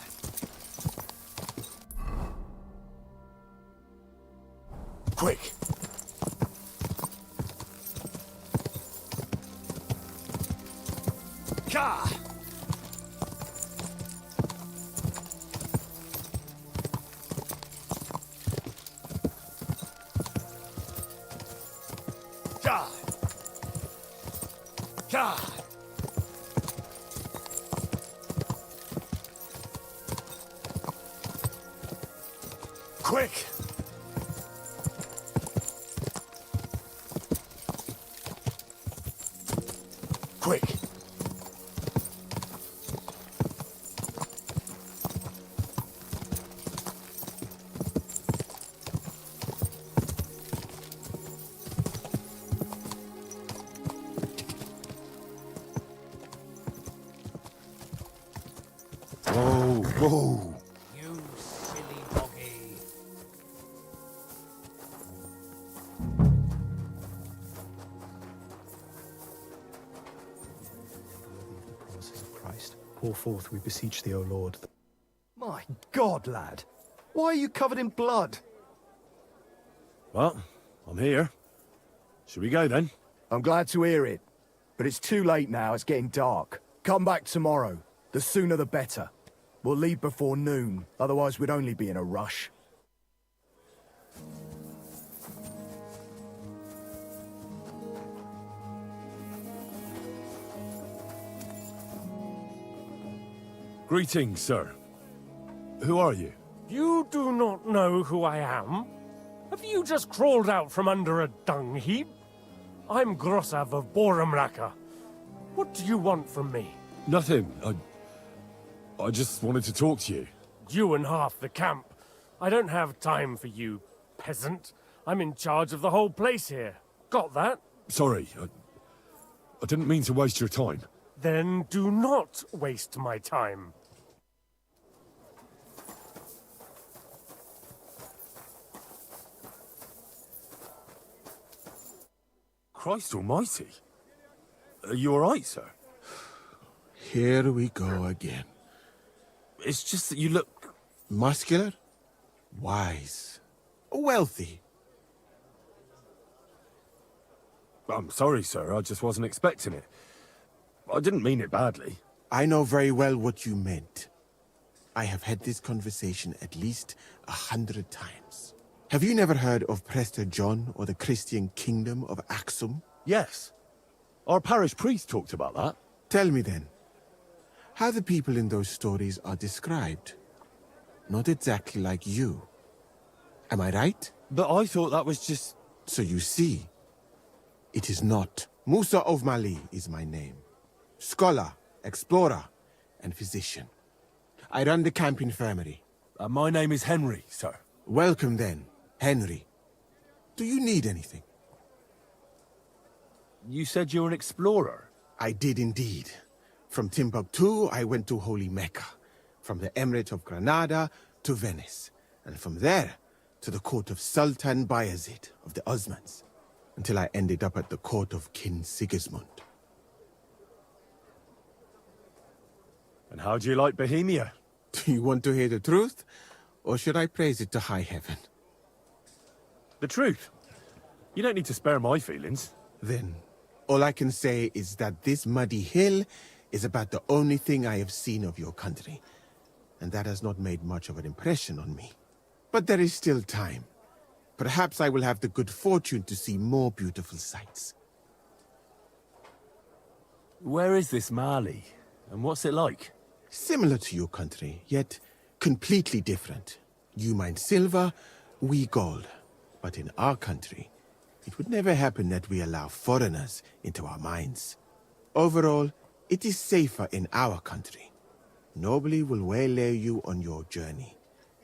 Quick! Die! Die! Die! Quick! Quick! Whoa, whoa! You silly doggy. Promises of Christ. Pour forth, we beseech thee, O Lord. My God, lad! Why are you covered in blood? Well, I'm here. Should we go then? I'm glad to hear it. But it's too late now, it's getting dark. Come back tomorrow. The sooner the better. We'll leave before noon, otherwise we'd only be in a rush. Greetings, sir. Who are you? You do not know who I am? Have you just crawled out from under a dung heap? I'm Grossav of Boramraka. What do you want from me? Nothing. I just wanted to talk to you. You and half the camp. I don't have time for you, peasant. I'm in charge of the whole place here. Got that? Sorry, I didn't mean to waste your time. Then do not waste my time. Christ almighty. Are you alright, sir? Here we go again. It's just that you look... Muscular, wise, wealthy. I'm sorry, sir. I just wasn't expecting it. I didn't mean it badly. I know very well what you meant. I have had this conversation at least 100 times. Have you never heard of Prester John or the Christian Kingdom of Axum? Yes. Our parish priest talked about that. Tell me then, how the people in those stories are described. Not exactly like you. Am I right? But I thought that was just... So you see, it is not. Musa of Mali is my name. Scholar, explorer, and physician. I run the camp infirmary. My name is Henry, sir. Welcome then, Henry. Do you need anything? You said you're an explorer? I did indeed. From Timbuktu, I went to Holy Mecca. From the Emirate of Granada to Venice. And from there to the court of Sultan Bayezid of the Osmans. Until I ended up at the court of King Sigismund. And how do you like Bohemia? Do you want to hear the truth? Or should I praise it to high heaven? The truth. You don't need to spare my feelings. Then, all I can say is that this muddy hill is about the only thing I have seen of your country. And that has not made much of an impression on me. But there is still time. Perhaps I will have the good fortune to see more beautiful sights. Where is this Mali? And what's it like? Similar to your country, yet completely different. You mine silver, we gold. But in our country, it would never happen that we allow foreigners into our mines. Overall, it is safer in our country. Nobody will waylay you on your journey.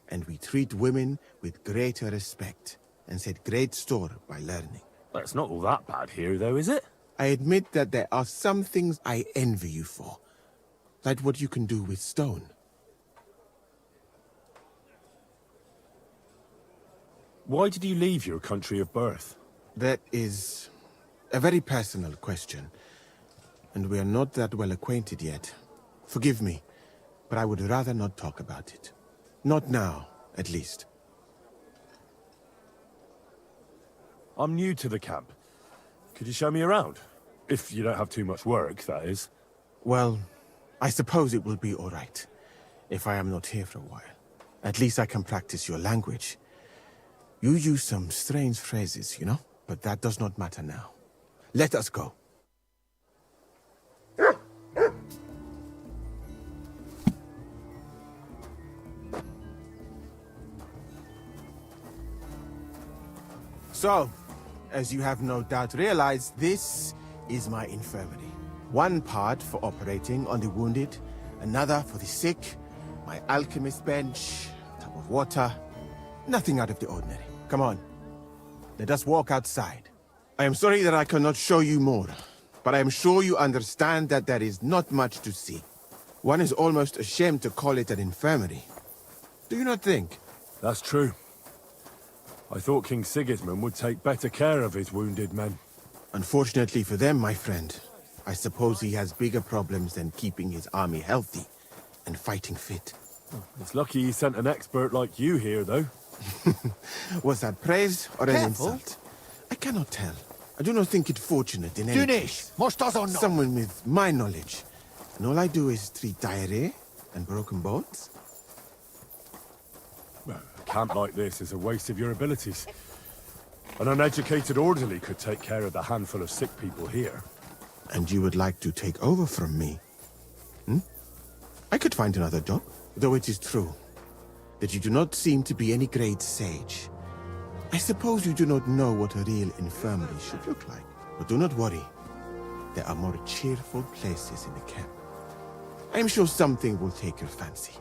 And we treat women with greater respect and set great store by learning. That's not all that bad here, though, is it? I admit that there are some things I envy you for. Like what you can do with stone. Why did you leave your country of birth? That is a very personal question. And we are not that well acquainted yet. Forgive me, but I would rather not talk about it. Not now, at least. I'm new to the camp. Could you show me around? If you don't have too much work, that is. Well, I suppose it will be all right. If I am not here for a while. At least I can practice your language. You use some strange phrases, you know? But that does not matter now. Let us go. So, as you have no doubt realized, this is my infirmary. One part for operating on the wounded, another for the sick, my alchemist bench, tub of water, nothing out of the ordinary. Come on, let us walk outside. I am sorry that I cannot show you more, but I am sure you understand that there is not much to see. One is almost ashamed to call it an infirmary. Do you not think? That's true. I thought King Sigismund would take better care of his wounded men. Unfortunately for them, my friend, I suppose he has bigger problems than keeping his army healthy and fighting fit. It's lucky he sent an expert like you here, though. Was that praise or an insult? I cannot tell. I do not think it fortunate in any case. Someone with my knowledge. And all I do is treat diarrhea and broken bones. Well, a camp like this is a waste of your abilities. An uneducated orderly could take care of the handful of sick people here. And you would like to take over from me? Hmm? I could find another job, though it is true that you do not seem to be any great sage. I suppose you do not know what a real infirmary should look like. But do not worry. There are more cheerful places in the camp. I am sure something will take your fancy.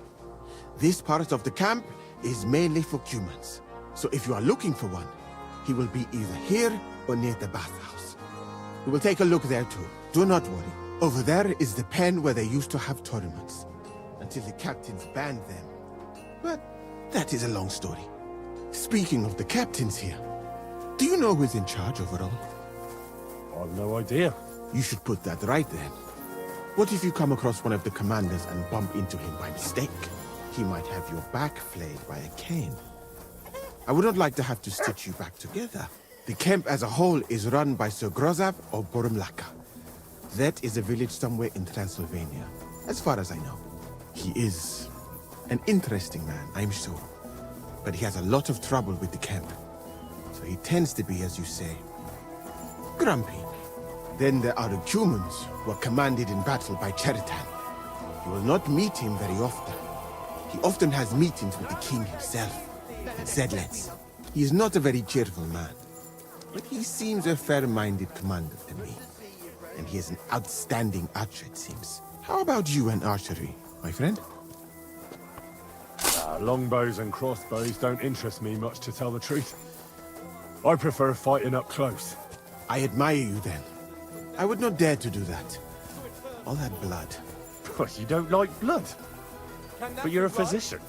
This part of the camp is mainly for humans. So if you are looking for one, he will be either here or near the bathhouse. We will take a look there too. Do not worry. Over there is the pen where they used to have tournaments. Until the captains banned them. But that is a long story. Speaking of the captains here, do you know who is in charge overall? I've no idea. You should put that right then. What if you come across one of the commanders and bump into him by mistake? He might have your back flayed by a cane. I would not like to have to stitch you back together. The camp as a whole is run by Sir Grozav of Borumlaka. That is a village somewhere in Transylvania, as far as I know. He is an interesting man, I'm sure. But he has a lot of trouble with the camp. So he tends to be, as you say, grumpy. Then there are the humans who are commanded in battle by Cheritan. You will not meet him very often. He often has meetings with the king himself and Zedlets. He is not a very cheerful man, but he seems a fair-minded commander to me. And he is an outstanding archer, it seems. How about you and archery, my friend? Longbows and crossbows don't interest me much, to tell the truth. I prefer fighting up close. I admire you, then. I would not dare to do that. All that blood. You don't like blood? But you're a physician.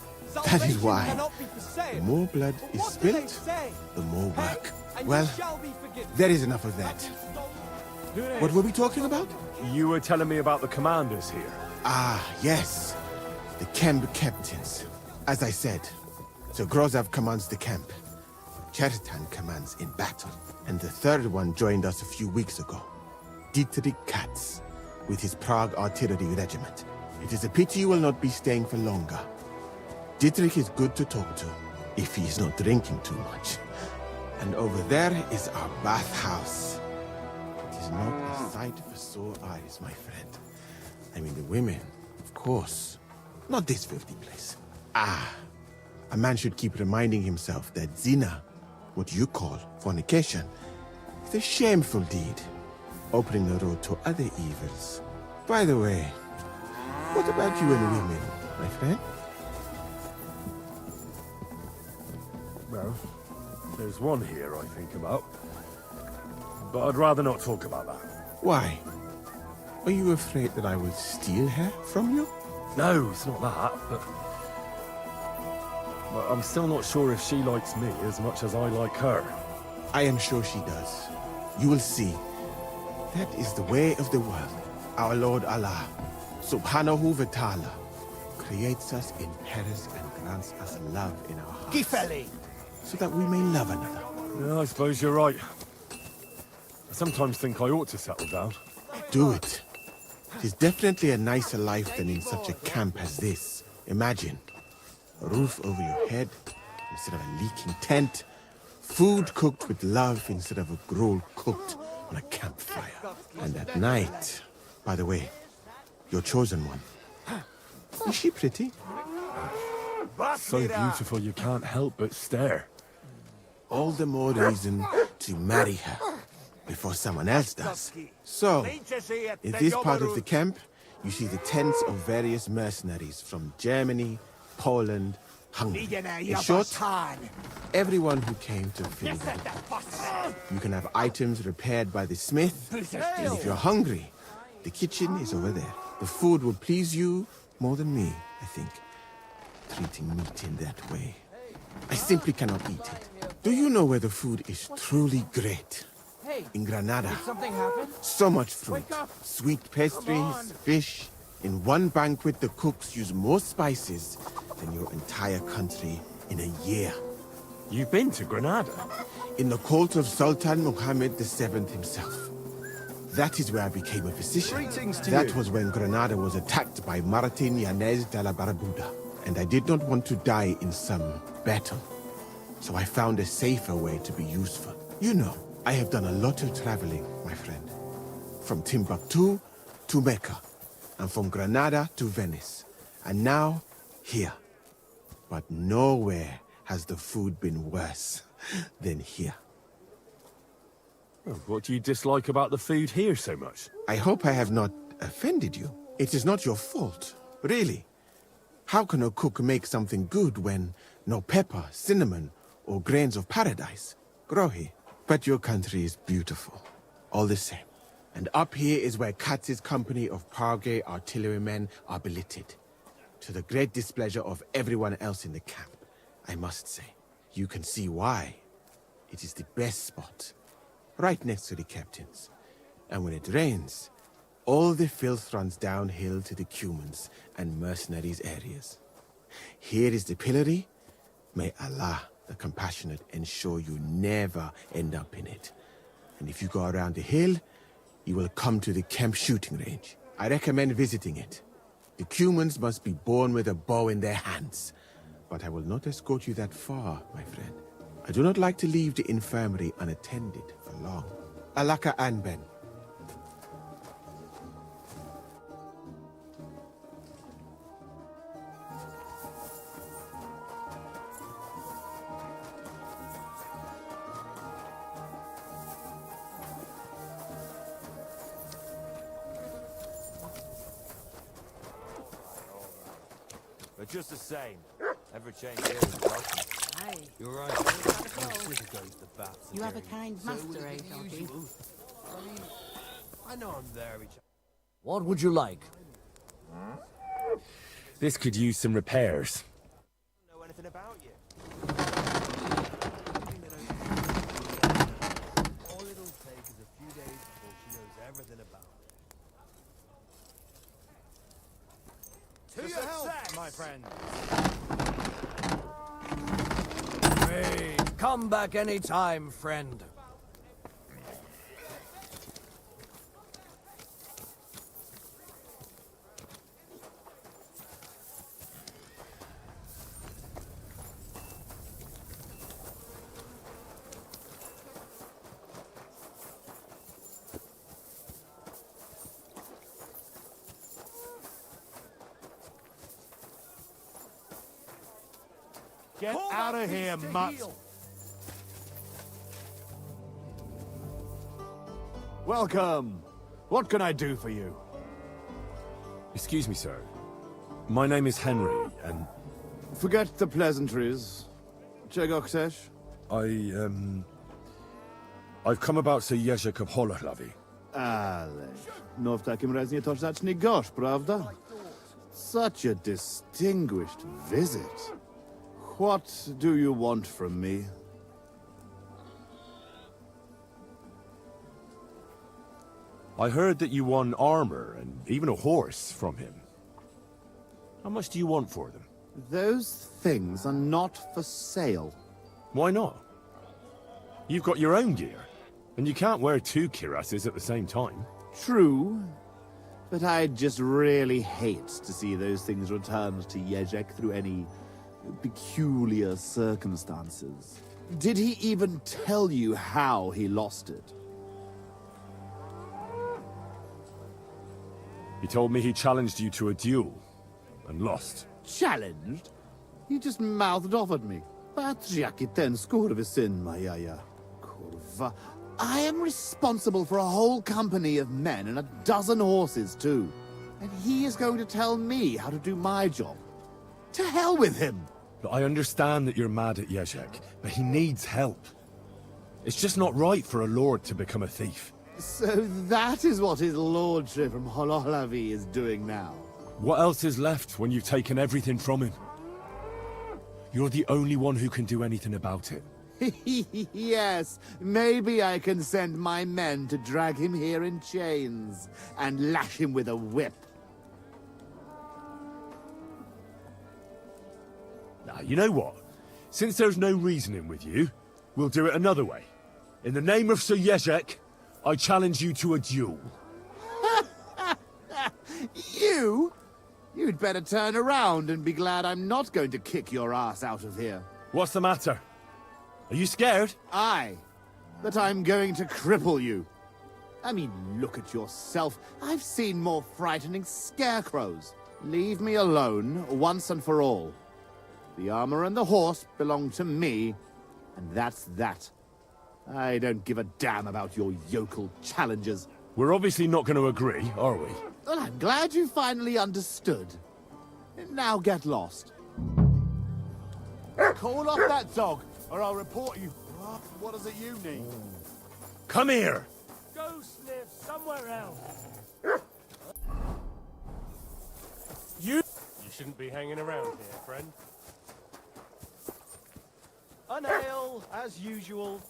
That is why. The more blood is spilt, the more work. Well, there is enough of that. What were we talking about? You were telling me about the commanders here. Ah, yes. The camp captains. As I said, Sir Grozav commands the camp. Cheritan commands in battle. And the third one joined us a few weeks ago. Dietrich Katz, with his Prague artillery regiment. It is a pity you will not be staying for longer. Dietrich is good to talk to, if he is not drinking too much. And over there is our bathhouse. It is not a sight for sore eyes, my friend. I mean, the women, of course. Not this filthy place. Ah, a man should keep reminding himself that zina, what you call fornication, is a shameful deed, opening the road to other evils. By the way, what about you and women, my friend? Well, there's one here I think about. But I'd rather not talk about that. Why? Are you afraid that I will steal her from you? No, it's not that, but I'm still not sure if she likes me as much as I like her. I am sure she does. You will see. That is the way of the world. Our Lord Allah, Subhanahu wa Ta'ala, creates us in Paris and grants us love in our hearts. Gifeli! So that we may love another. Yeah, I suppose you're right. I sometimes think I ought to settle down. Do it. It is definitely a nicer life than in such a camp as this. Imagine. A roof over your head instead of a leaking tent. Food cooked with love instead of a gruel cooked on a campfire. And at night, by the way, your chosen one. Is she pretty? So beautiful you can't help but stare. All the more reason to marry her before someone else does. So, in this part of the camp, you see the tents of various mercenaries from Germany, Poland, Hungary. In short, everyone who came to fill them. You can have items repaired by the smith, and if you're hungry, the kitchen is over there. The food will please you more than me, I think. Treating meat in that way. I simply cannot eat it. Do you know where the food is truly great? In Granada. Did something happen? So much fruit, sweet pastries, fish. In one banquet, the cooks use more spices than your entire country in a year. You've been to Granada? In the court of Sultan Mohammed VII himself. That is where I became a physician. Greetings to That you. was when Granada was attacked by Martin Yanez de la Barbuda. And I did not want to die in some battle. So I found a safer way to be useful. You know, I have done a lot of traveling, my friend. From Timbuktu to Mecca. And from Granada to Venice. And now, here. But nowhere has the food been worse than here. Well, what do you dislike about the food here so much? I hope I have not offended you. It is not your fault, really. How can a cook make something good when no pepper, cinnamon, or grains of paradise grow here? But your country is beautiful, all the same. And up here is where Katz's company of Parge artillerymen are billeted. To the great displeasure of everyone else in the camp, I must say. You can see why. It is the best spot, right next to the captains. And when it rains, all the filth runs downhill to the Cumans and mercenaries areas. Here is the pillory. May Allah, the compassionate ensure you never end up in it. And if you go around the hill, you will come to the camp shooting range. I recommend visiting it. The humans must be born with a bow in their hands. But I will not escort you that far, my friend. I do not like to leave the infirmary unattended for long. Alaka Anben. But just the same, every change here is welcome. Aye. You're right. You have a kind master, eh, Doggy? I know I'm there each. What would you like? This could use some repairs. I don't know anything about you. All it'll take is a few days before she knows everything about it. To your health, my friend. Hey, come back any time, friend. Get out of here, mutt. Welcome. What can I do for you? Excuse me, sir. My name is Henry, and... Forget the pleasantries. Czego chcesz? I've come about Sir Jerzy Kapolahlavi. Ależ, no w takim razie to zacznij gość, prawda? Such a distinguished visit. What do you want from me? I heard that you won armor and even a horse from him. How much do you want for them? Those things are not for sale. Why not? You've got your own gear, and you can't wear two cuirasses at the same time. True, but I'd just really hate to see those things returned to Jezek through any peculiar circumstances. Did he even tell you how he lost it? He told me he challenged you to a duel, and lost. Challenged? He just mouthed off at me. Patrz jaki ten skurwysyn ma jaja. Kurwa. I am responsible for a whole company of men and a dozen horses too. And he is going to tell me how to do my job. To hell with him! But I understand that you're mad at Jezek, but he needs help. It's just not right for a lord to become a thief. So that is what his lordship from Holohlavi is doing now. What else is left when you've taken everything from him? You're the only one who can do anything about it. Yes, maybe I can send my men to drag him here in chains and lash him with a whip. Now, you know what? Since there's no reasoning with you, we'll do it another way. In the name of Sir Jezek, I challenge you to a duel. You? You'd better turn around and be glad I'm not going to kick your ass out of here. What's the matter? Are you scared? Aye, that I'm going to cripple you. I mean, look at yourself. I've seen more frightening scarecrows. Leave me alone once and for all. The armor and the horse belong to me, and that's that. I don't give a damn about your yokel challenges. We're obviously not going to agree, are we? Well, I'm glad you finally understood. Now get lost. Call off that dog, or I'll report you. What is it you need? Come here! Go sniff somewhere else. You shouldn't be hanging around here, friend. An ale, as usual.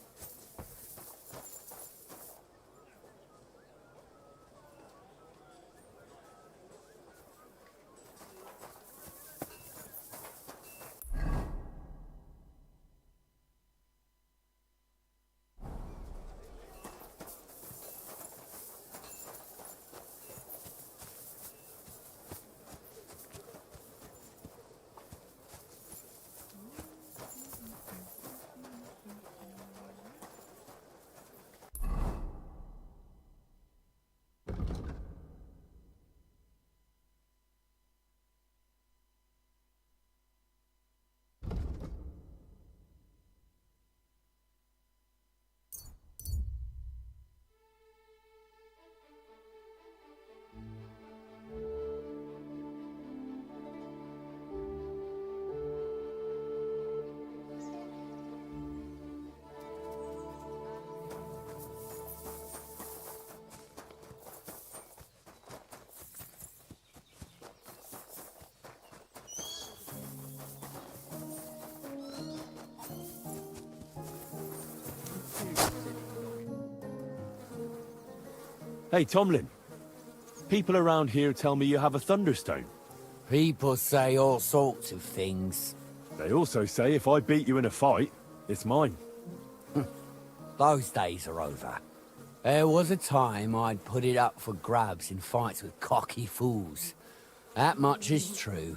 Hey, Tomlin. People around here tell me you have a thunderstone. People say all sorts of things. They also say if I beat you in a fight, it's mine. Those days are over. There was a time I'd put it up for grabs in fights with cocky fools. That much is true.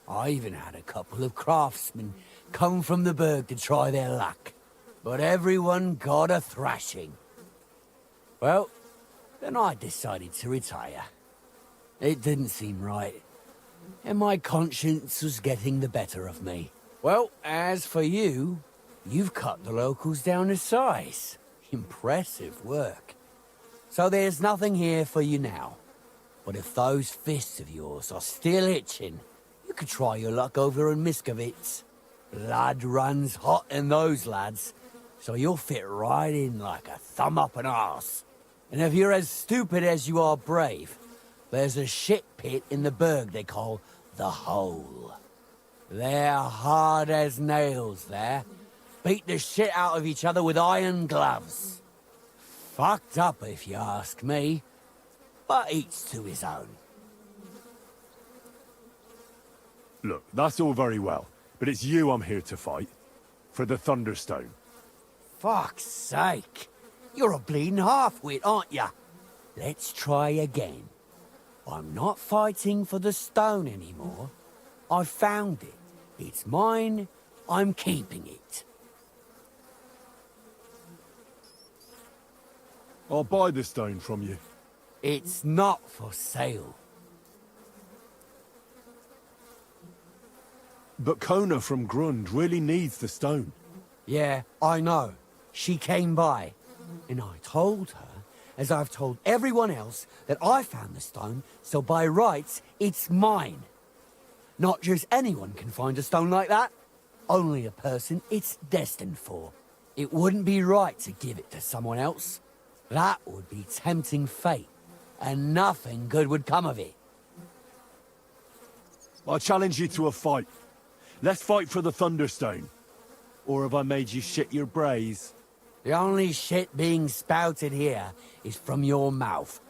I even had a couple of craftsmen come from the burg to try their luck. But everyone got a thrashing. Well, then I decided to retire. It didn't seem right, and my conscience was getting the better of me. Well, as for you, you've cut the locals down to size. Impressive work. So there's nothing here for you now. But if those fists of yours are still itching, you could try your luck over in Miskovitz. Blood runs hot in those lads, so you'll fit right in like a thumb up an arse. And if you're as stupid as you are brave, there's a shit pit in the burg they call the Hole. They're hard as nails there. Beat the shit out of each other with iron gloves. Fucked up if you ask me, but each to his own. Look, that's all very well, but it's you I'm here to fight. For the Thunderstone. Fuck's sake. You're a bleeding half-wit, aren't ya? Let's try again. I'm not fighting for the stone anymore. I found it. It's mine. I'm keeping it. I'll buy the stone from you. It's not for sale. But Kona from Grund really needs the stone. Yeah, I know. She came by, and I told her, as I've told everyone else, that I found the stone, so by rights, it's mine. Not just anyone can find a stone like that. Only a person it's destined for. It wouldn't be right to give it to someone else. That would be tempting fate, and nothing good would come of it. I challenge you to a fight. Let's fight for the Thunderstone. Or have I made you shit your brays? The only shit being spouted here is from your mouth.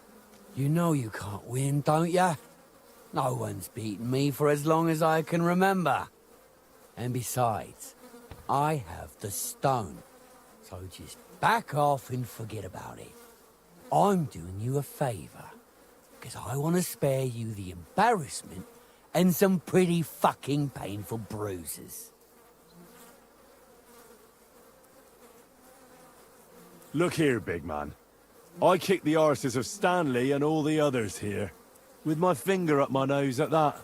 You know you can't win, don't ya? No one's beaten me for as long as I can remember. And besides, I have the stone. So just back off and forget about it. I'm doing you a favor, because I want to spare you the embarrassment and some pretty fucking painful bruises. Look here, big man. I kicked the arses of Stanley and all the others here, with my finger up my nose at that.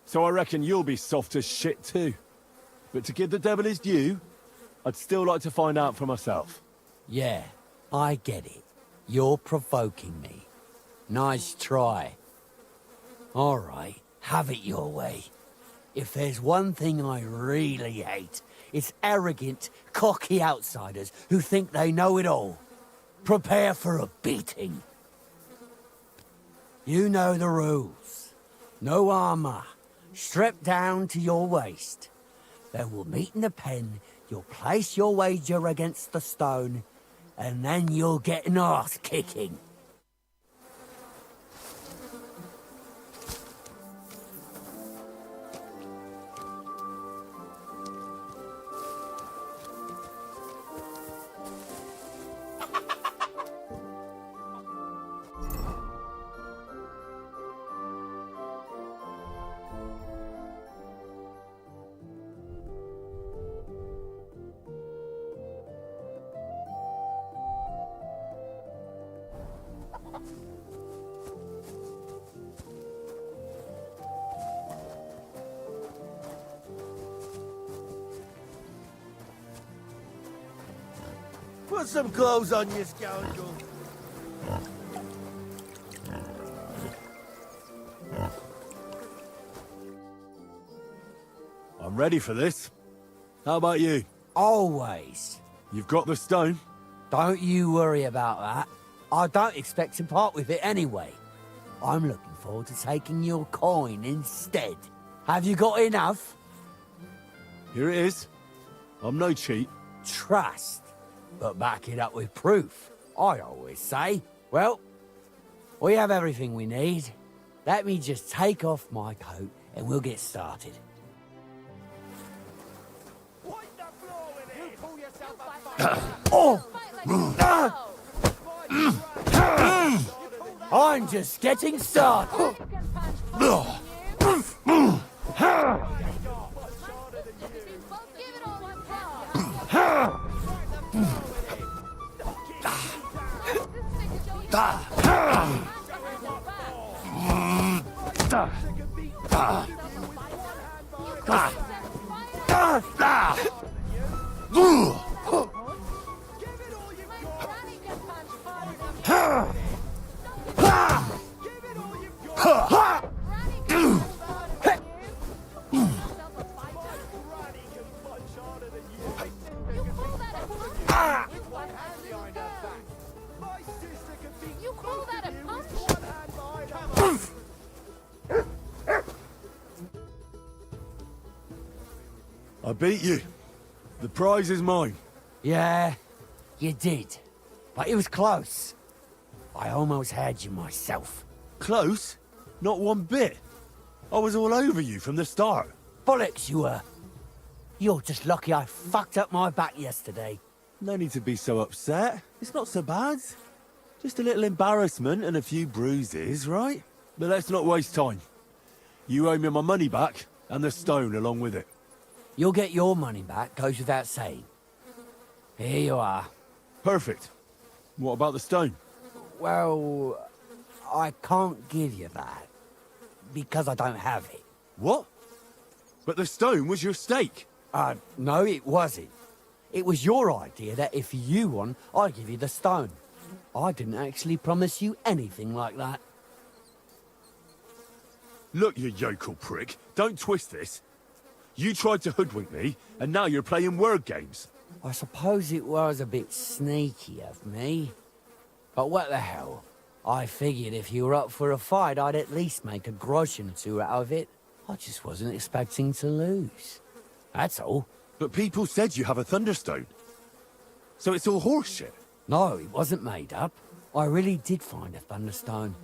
So I reckon you'll be soft as shit too. But to give the devil his due, I'd still like to find out for myself. Yeah, I get it. You're provoking me. Nice try. All right, have it your way. If there's one thing I really hate, it's arrogant, cocky outsiders who think they know it all. Prepare for a beating. You know the rules. No armor. Strip down to your waist. Then we'll meet in the pen. You'll place your wager against the stone, and then you'll get an arse kicking. Put some clothes on, you scoundrel. I'm ready for this. How about you? Always. You've got the stone? Don't you worry about that. I don't expect to part with it anyway. I'm looking forward to taking your coin instead. Have you got enough? Here it is. I'm no cheat. Trust, but back it up with proof, I always say. Well, We have everything we need. Let me just take off my coat and we'll get started. Oh! I'm just getting started. You call that a punch? I beat you. The prize is mine. Yeah, you did. But it was close. I almost had you myself. Close? Not one bit. I was all over you from the start. Bollocks you were. You're just lucky I fucked up my back yesterday. No need to be so upset. It's not so bad. Just a little embarrassment and a few bruises, right? But let's not waste time. You owe me my money back, and the stone along with it. You'll get your money back, goes without saying. Here you are. Perfect. What about the stone? Well, I can't give you that. Because I don't have it. What? But the stone was your stake. No, it wasn't. It was your idea that if you won, I'd give you the stone. I didn't actually promise you anything like that. Look, you yokel prick. Don't twist this. You tried to hoodwink me, and now you're playing word games. I suppose it was a bit sneaky of me. But what the hell? I figured if you were up for a fight, I'd at least make a groschen or two out of it. I just wasn't expecting to lose. That's all. But people said you have a thunderstone. So it's all horseshit. No, it wasn't made up. I really did find a thunderstone.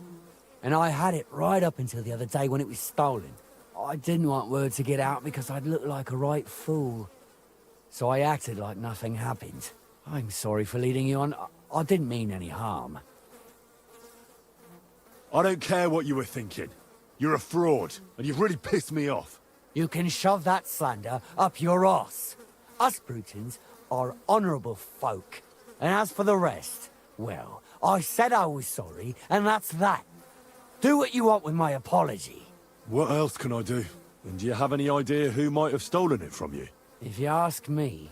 And I had it right up until the other day when it was stolen. I didn't want word to get out because I'd look like a right fool. So I acted like nothing happened. I'm sorry for leading you on. I didn't mean any harm. I don't care what you were thinking. You're a fraud, and you've really pissed me off. You can shove that slander up your arse. Us Brutons are honourable folk. And as for the rest, well, I said I was sorry, and that's that. Do what you want with my apology. What else can I do? And do you have any idea who might have stolen it from you? If you ask me,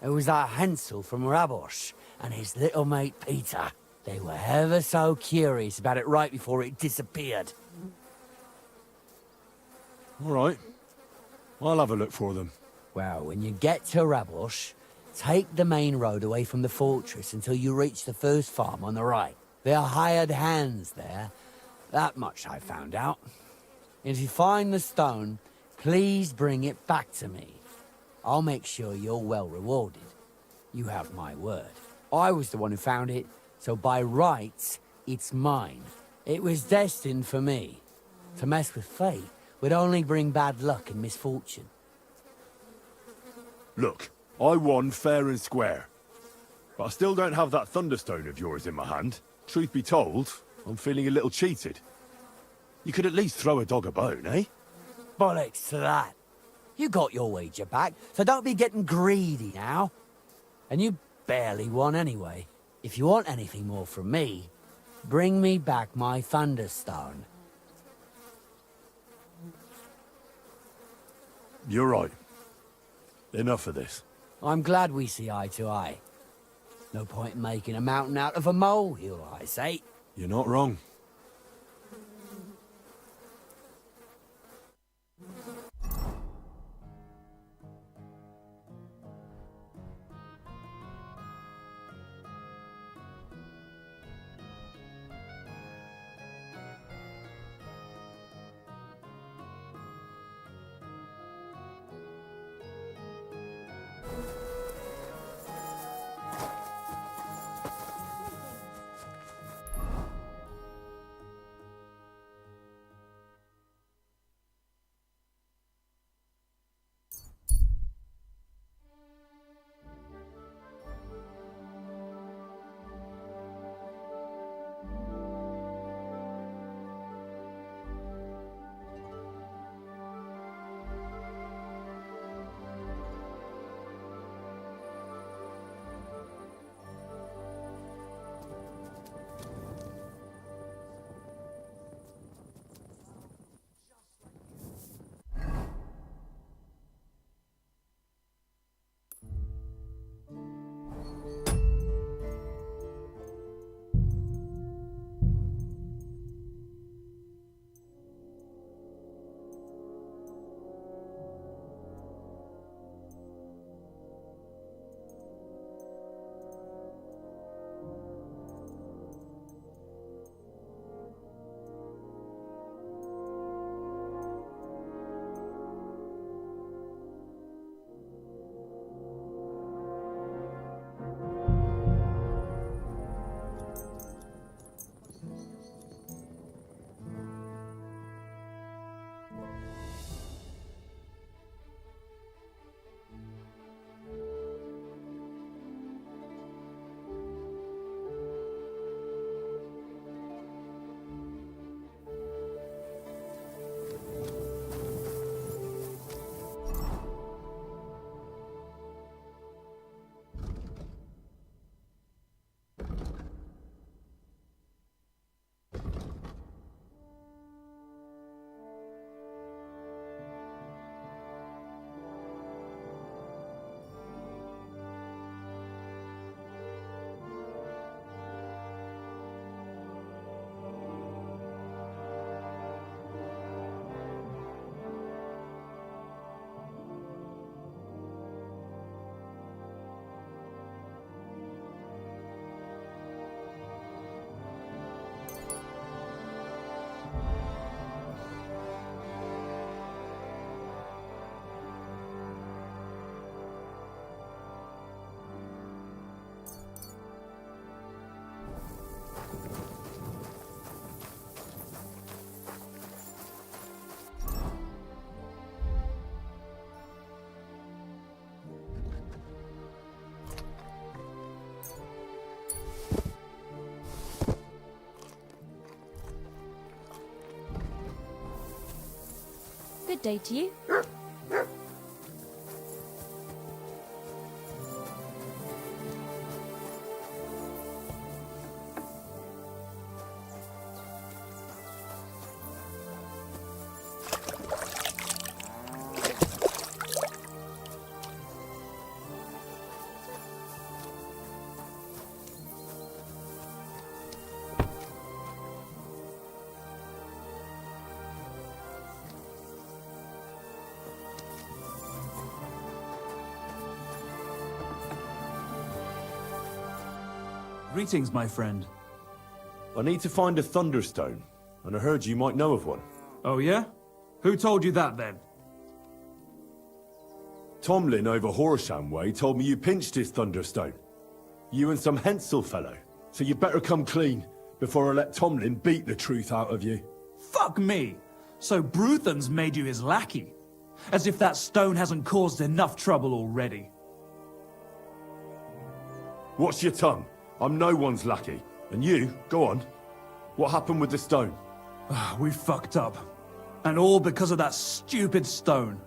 it was that Hansel from Warhorse and his little mate Peter. They were ever so curious about it right before it disappeared. All right. I'll have a look for them. Well, when you get to Warhorse, take the main road away from the fortress until you reach the first farm on the right. There are hired hands there. That much I found out. If you find the stone, please bring it back to me. I'll make sure you're well rewarded. You have my word. I was the one who found it, so by rights, it's mine. It was destined for me. To mess with fate would only bring bad luck and misfortune. Look, I won fair and square. But I still don't have that thunderstone of yours in my hand. Truth be told, I'm feeling a little cheated. You could at least throw a dog a bone, eh? Bollocks to that. You got your wager back, so don't be getting greedy now. And you barely won anyway. If you want anything more from me, bring me back my thunderstone. You're right. Enough of this. I'm glad we see eye to eye. No point in making a mountain out of a molehill, I say. You're not wrong. day to you. Greetings, my friend. I need to find a Thunderstone, and I heard you might know of one. Oh, yeah? Who told you that, then? Tomlin over Horsham Way told me you pinched his Thunderstone. You and some Hensel fellow. So you better come clean, before I let Tomlin beat the truth out of you. Fuck me! So Bruthan's made you his lackey? As if that stone hasn't caused enough trouble already. Watch your tongue. I'm no one's lackey. And you, go on. What happened with the stone? We fucked up. And all because of that stupid stone.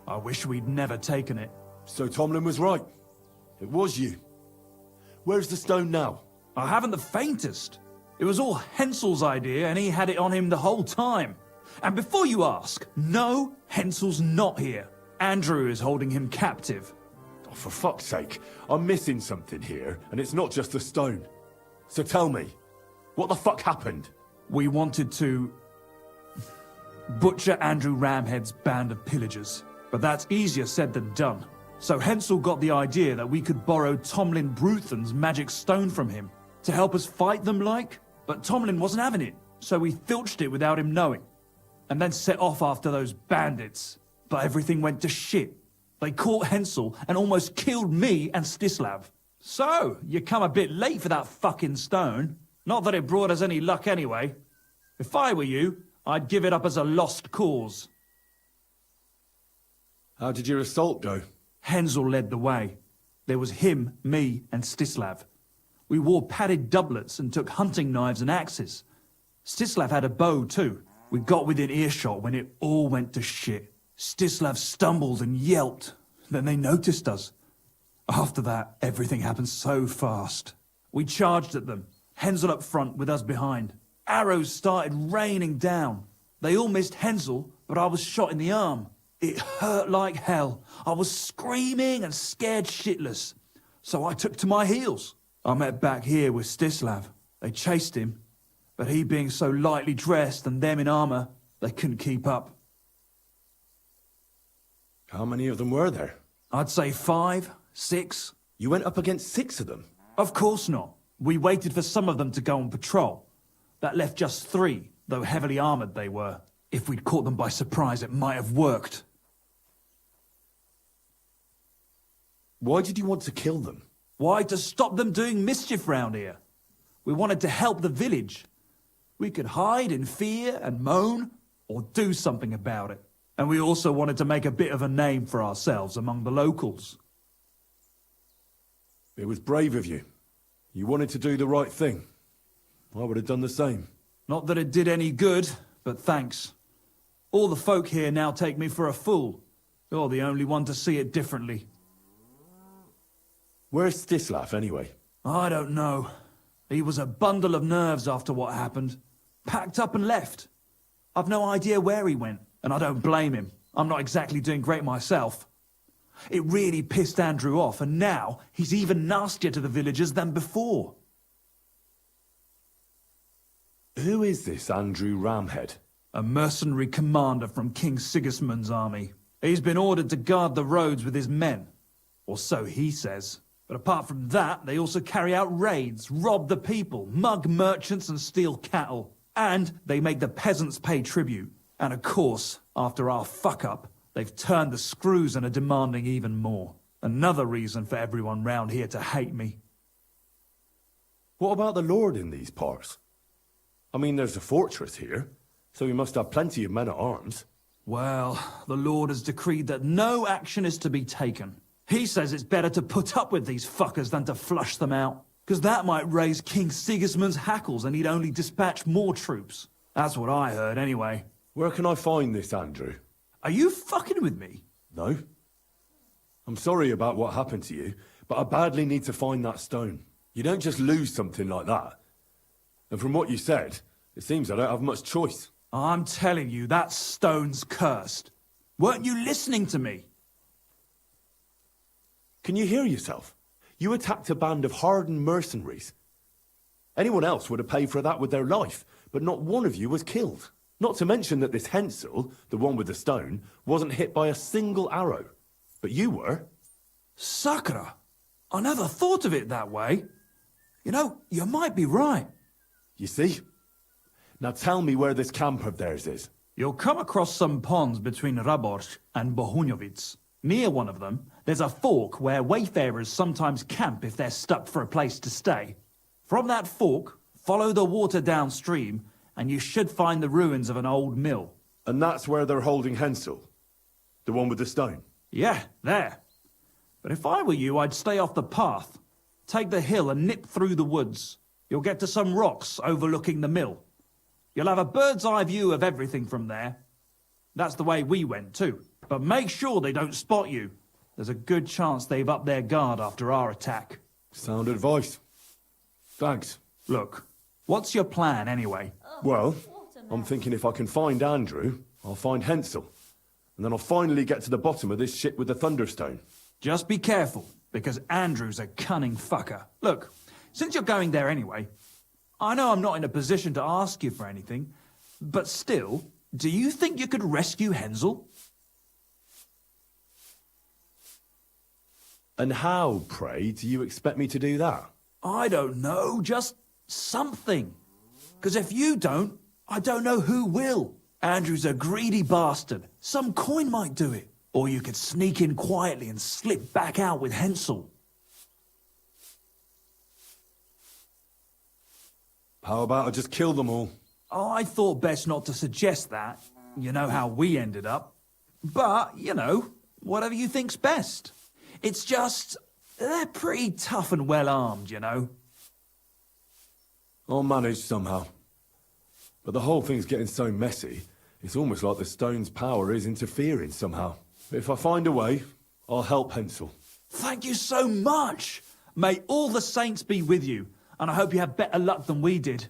I wish we'd never taken it. So Tomlin was right. It was you. Where's the stone now? I haven't the faintest. It was all Hensel's idea and he had it on him the whole time. And before you ask, no, Hensel's not here. Andrew is holding him captive. Oh, for fuck's sake, I'm missing something here, and it's not just the stone. So tell me, what the fuck happened? We wanted to butcher Andrew Ramhead's band of pillagers, but that's easier said than done. So Hensel got the idea that we could borrow Tomlin Bruthan's magic stone from him to help us fight them like, but Tomlin wasn't having it, so we filched it without him knowing, and then set off after those bandits. But everything went to shit. They caught Hensel and almost killed me and Stislav. So, you come a bit late for that fucking stone. Not that it brought us any luck anyway. If I were you, I'd give it up as a lost cause. How did your assault go? Hensel led the way. There was him, me, and Stislav. We wore padded doublets and took hunting knives and axes. Stislav had a bow too. We got within earshot when it all went to shit. Stislav stumbled and yelped. Then they noticed us. After that, everything happened so fast. We charged at them, Hensel up front with us behind. Arrows started raining down. They all missed Hensel, but I was shot in the arm. It hurt like hell. I was screaming and scared shitless. So I took to my heels. I met back here with Stislav. They chased him, but he being so lightly dressed and them in armour, they couldn't keep up. How many of them were there? I'd say 5, 6. You went up against 6 of them? Of course not. We waited for some of them to go on patrol. That left just 3, though heavily armoured they were. If we'd caught them by surprise, it might have worked. Why did you want to kill them? Why? To stop them doing mischief round here. We wanted to help the village. We could hide in fear and moan, or do something about it. And we also wanted to make a bit of a name for ourselves among the locals. It was brave of you. You wanted to do the right thing. I would have done the same. Not that it did any good, but thanks. All the folk here now take me for a fool. You're the only one to see it differently. Where's Stislav, anyway? I don't know. He was a bundle of nerves after what happened. Packed up and left. I've no idea where he went, and I don't blame him. I'm not exactly doing great myself. It really pissed Andrew off, and now he's even nastier to the villagers than before. Who is this Andrew Ramhead? A mercenary commander from King Sigismund's army. He's been ordered to guard the roads with his men. Or so he says. But apart from that, they also carry out raids, rob the people, mug merchants and steal cattle. And they make the peasants pay tribute. And of course, after our fuck-up, they've turned the screws and are demanding even more. Another reason for everyone round here to hate me. What about the Lord in these parts? I mean, there's a fortress here, so we must have plenty of men-at-arms. Well, the Lord has decreed that no action is to be taken. He says it's better to put up with these fuckers than to flush them out, because that might raise King Sigismund's hackles and he'd only dispatch more troops. That's what I heard, anyway. Where can I find this, Andrew? Are you fucking with me? No. I'm sorry about what happened to you, but I badly need to find that stone. You don't just lose something like that. And from what you said, it seems I don't have much choice. I'm telling you, that stone's cursed. Weren't you listening to me? Can you hear yourself? You attacked a band of hardened mercenaries. Anyone else would have paid for that with their life, but not one of you was killed. Not to mention that this Hensel, the one with the stone, wasn't hit by a single arrow. But you were. Sakura, I never thought of it that way. You know, you might be right. You see? Now tell me where this camp of theirs is. You'll come across some ponds between Raborz and Bohunjovic. Near one of them, there's a fork where wayfarers sometimes camp if they're stuck for a place to stay. From that fork, follow the water downstream, and you should find the ruins of an old mill. And that's where they're holding Hensel? The one with the stone? Yeah, there. But if I were you, I'd stay off the path. Take the hill and nip through the woods. You'll get to some rocks overlooking the mill. You'll have a bird's eye view of everything from there. That's the way we went too. But make sure they don't spot you. There's a good chance they've upped their guard after our attack. Sound advice. Thanks. Look, what's your plan anyway? Well, I'm thinking if I can find Andrew, I'll find Hensel. And then I'll finally get to the bottom of this shit with the Thunderstone. Just be careful, because Andrew's a cunning fucker. Look, since you're going there anyway, I know I'm not in a position to ask you for anything, but still, do you think you could rescue Hensel? And how, pray, do you expect me to do that? I don't know, just something. Because if you don't, I don't know who will. Andrew's a greedy bastard. Some coin might do it. Or you could sneak in quietly and slip back out with Hensel. How about I just kill them all? Oh, I thought best not to suggest that. You know how we ended up. But, you know, whatever you think's best. It's just, they're pretty tough and well-armed, you know. I'll manage somehow. But the whole thing's getting so messy, it's almost like the stone's power is interfering somehow. But if I find a way, I'll help Hensel. Thank you so much! May all the saints be with you, and I hope you have better luck than we did.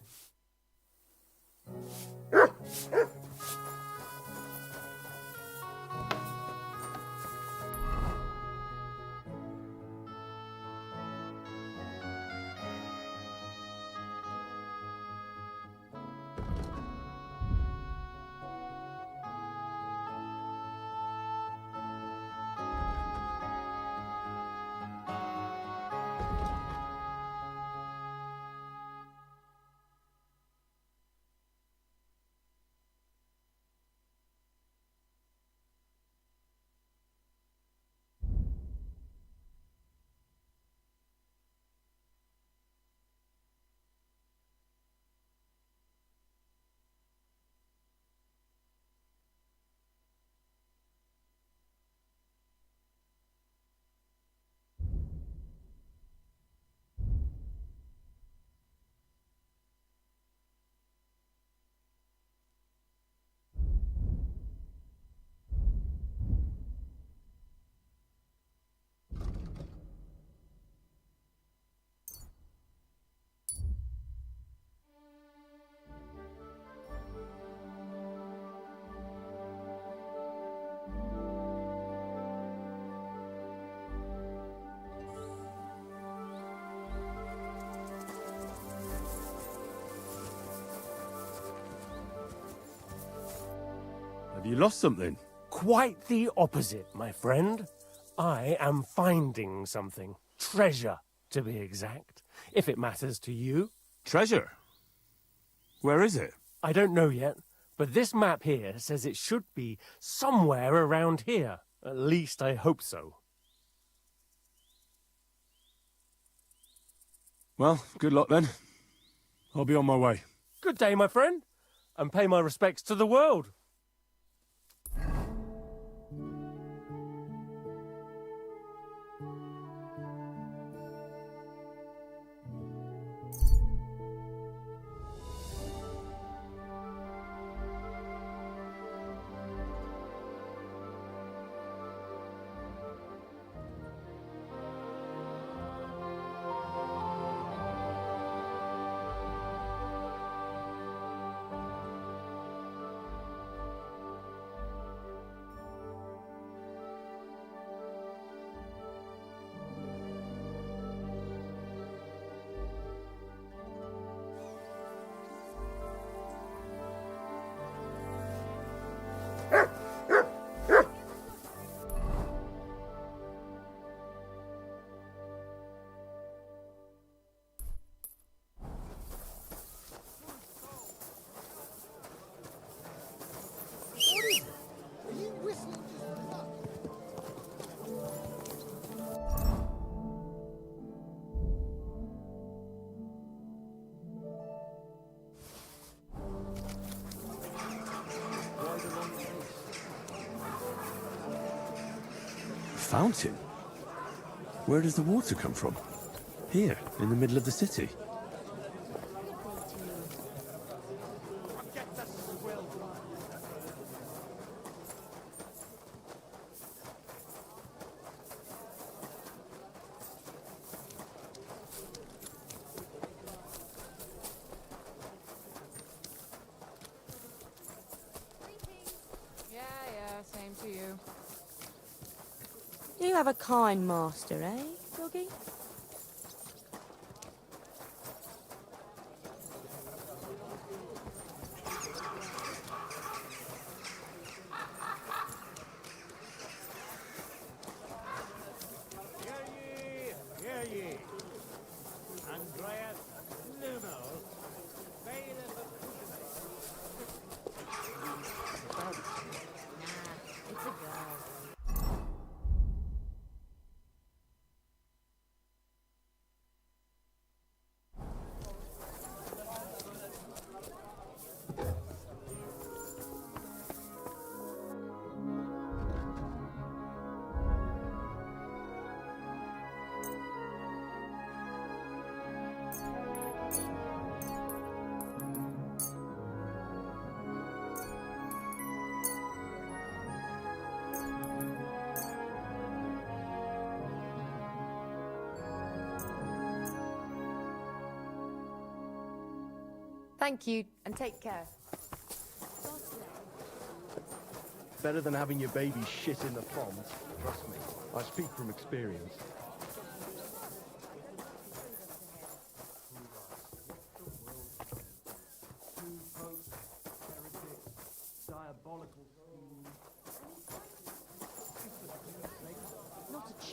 Have you lost something? Quite the opposite, my friend. I am finding something. Treasure, to be exact, if it matters to you. Treasure? Where is it? I don't know yet, but this map here says it should be somewhere around here. At least I hope so. Well, good luck then. I'll be on my way. Good day, my friend, and pay my respects to the world. fountain? Where does the water come from? Here, in the middle of the city? Yeah, same to you. You have a kind master, eh, doggy? Hear ye! Andreas Nuno, bailiff of It's a girl. Thank you, and take care. Better than having your baby shit in the pond. Trust me, I speak from experience.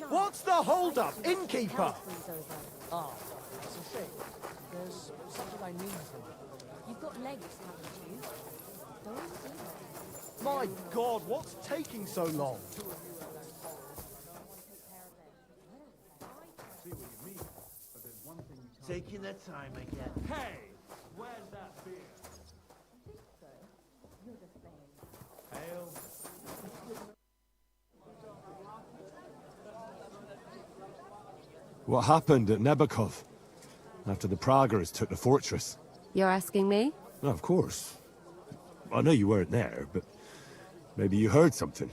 What's the hold-up, innkeeper? Ah, that's a shame. There's something I need from you. You've got legs, haven't you? Don't do that. My God, what's taking so long? Taking their time again. Hey! Where's that beer? Ale. What happened at Nebakov? After the Praguers took the fortress? You're asking me? No, of course. I know you weren't there, but maybe you heard something.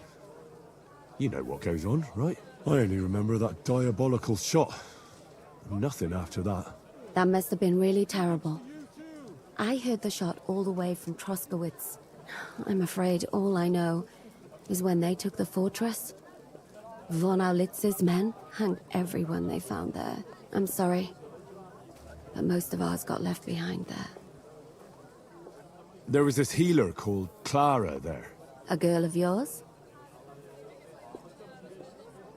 You know what goes on, right? I only remember that diabolical shot. Nothing after that. That must have been really terrible. I heard the shot all the way from Troskowitz. I'm afraid all I know is when they took the fortress, von Aulitz's men hung everyone they found there. I'm sorry, but most of ours got left behind there. There was this healer called Clara there. A girl of yours?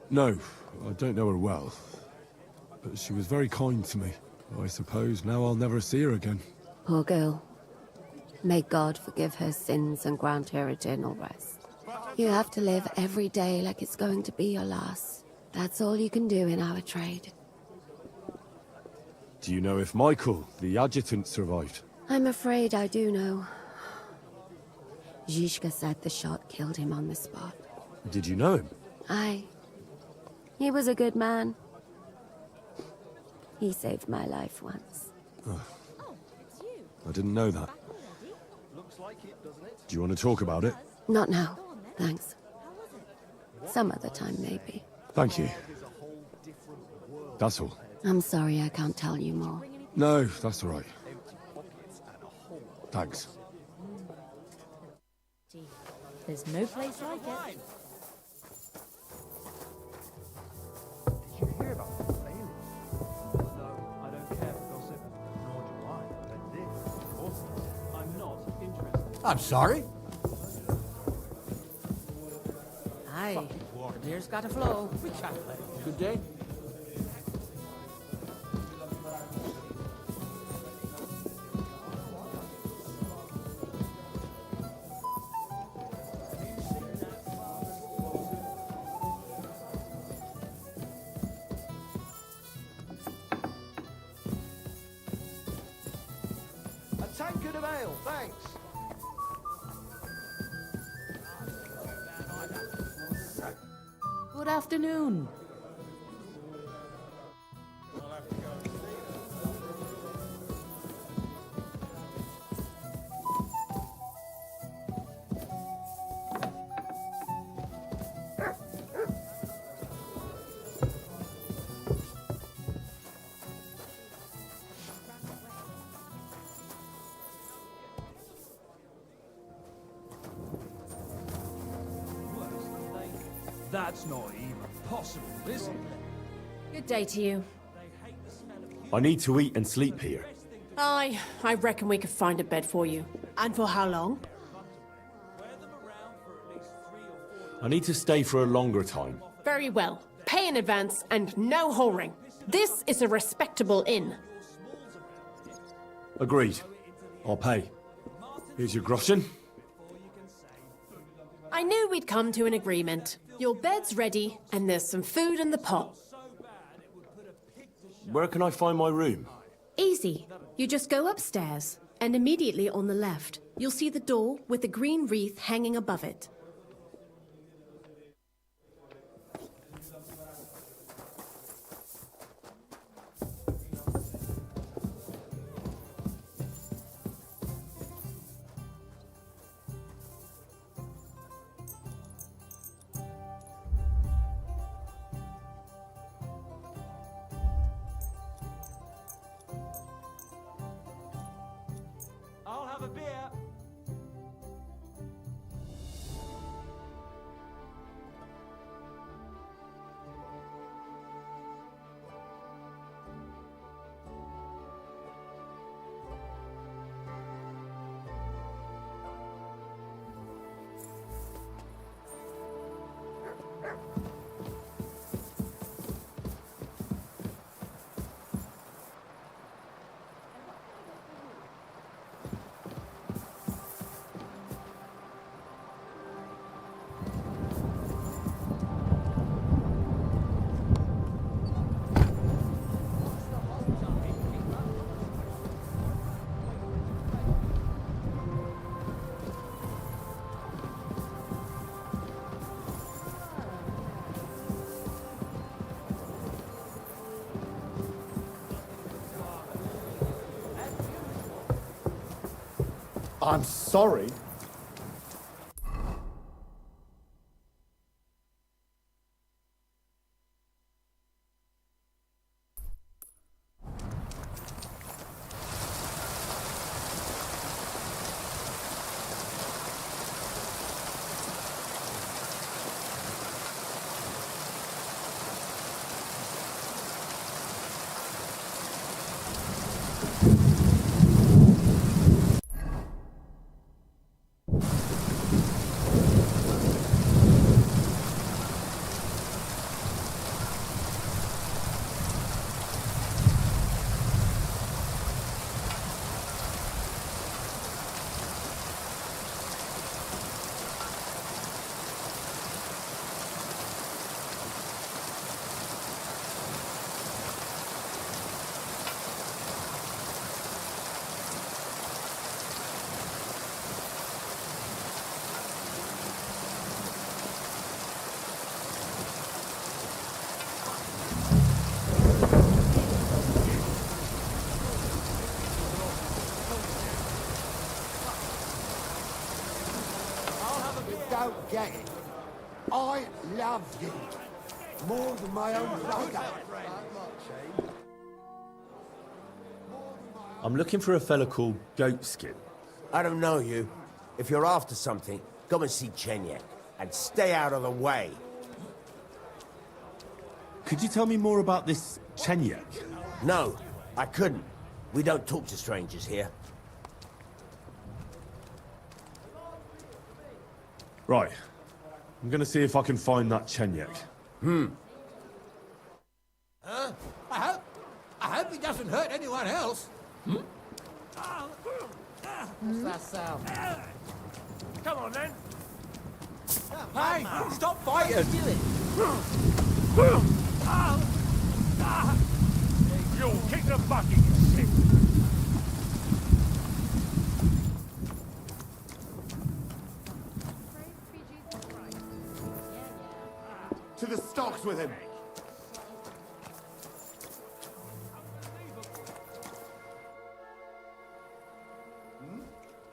No, I don't know her well. But she was very kind to me. I suppose now I'll never see her again. Poor girl. May God forgive her sins and grant her eternal rest. You have to live every day like it's going to be your last. That's all you can do in our trade. Do you know if Michael, the adjutant, survived? I'm afraid I do know. Zhishka said the shot killed him on the spot. Did you know him? Aye. He was a good man. He saved my life once. Oh, I didn't know that. Do you want to talk about it? Not now, thanks. Some other time, maybe. Thank you. That's all. I'm sorry I can't tell you more. No, that's all right. Thanks. There's no place like it. Did you hear about the failure? No, I don't care for gossip, nor do I. But this, of course, I'm not interested. I'm sorry? Aye, the beer's got to flow. We can't let it. Good day. A tankard of ale, thanks. Good afternoon. That's not even possible, is it? Good day to you. I need to eat and sleep here. I reckon we could find a bed for you. And for how long? I need to stay for a longer time. Very well. Pay in advance and no whoring. This is a respectable inn. Agreed. I'll pay. Here's your groschen. I knew we'd come to an agreement. Your bed's ready, and there's some food in the pot. Where can I find my room? Easy. You just go upstairs, and immediately on the left, you'll see the door with the green wreath hanging above it. I'll have a beer. I'm sorry. Don't get it. I love you. More than my own brother. I'm looking for a fella called Goatskin. I don't know you. If you're after something, go and see Chenyek. And stay out of the way. Could you tell me more about this Chenyek? No, I couldn't. We don't talk to strangers here. Right. I'm gonna see if I can find that Chenyek. Huh? I hope he doesn't hurt anyone else. What's that sound? Come on, then. Hey, stop fighting! You'll kick the bucket, you sick. To the stocks with him!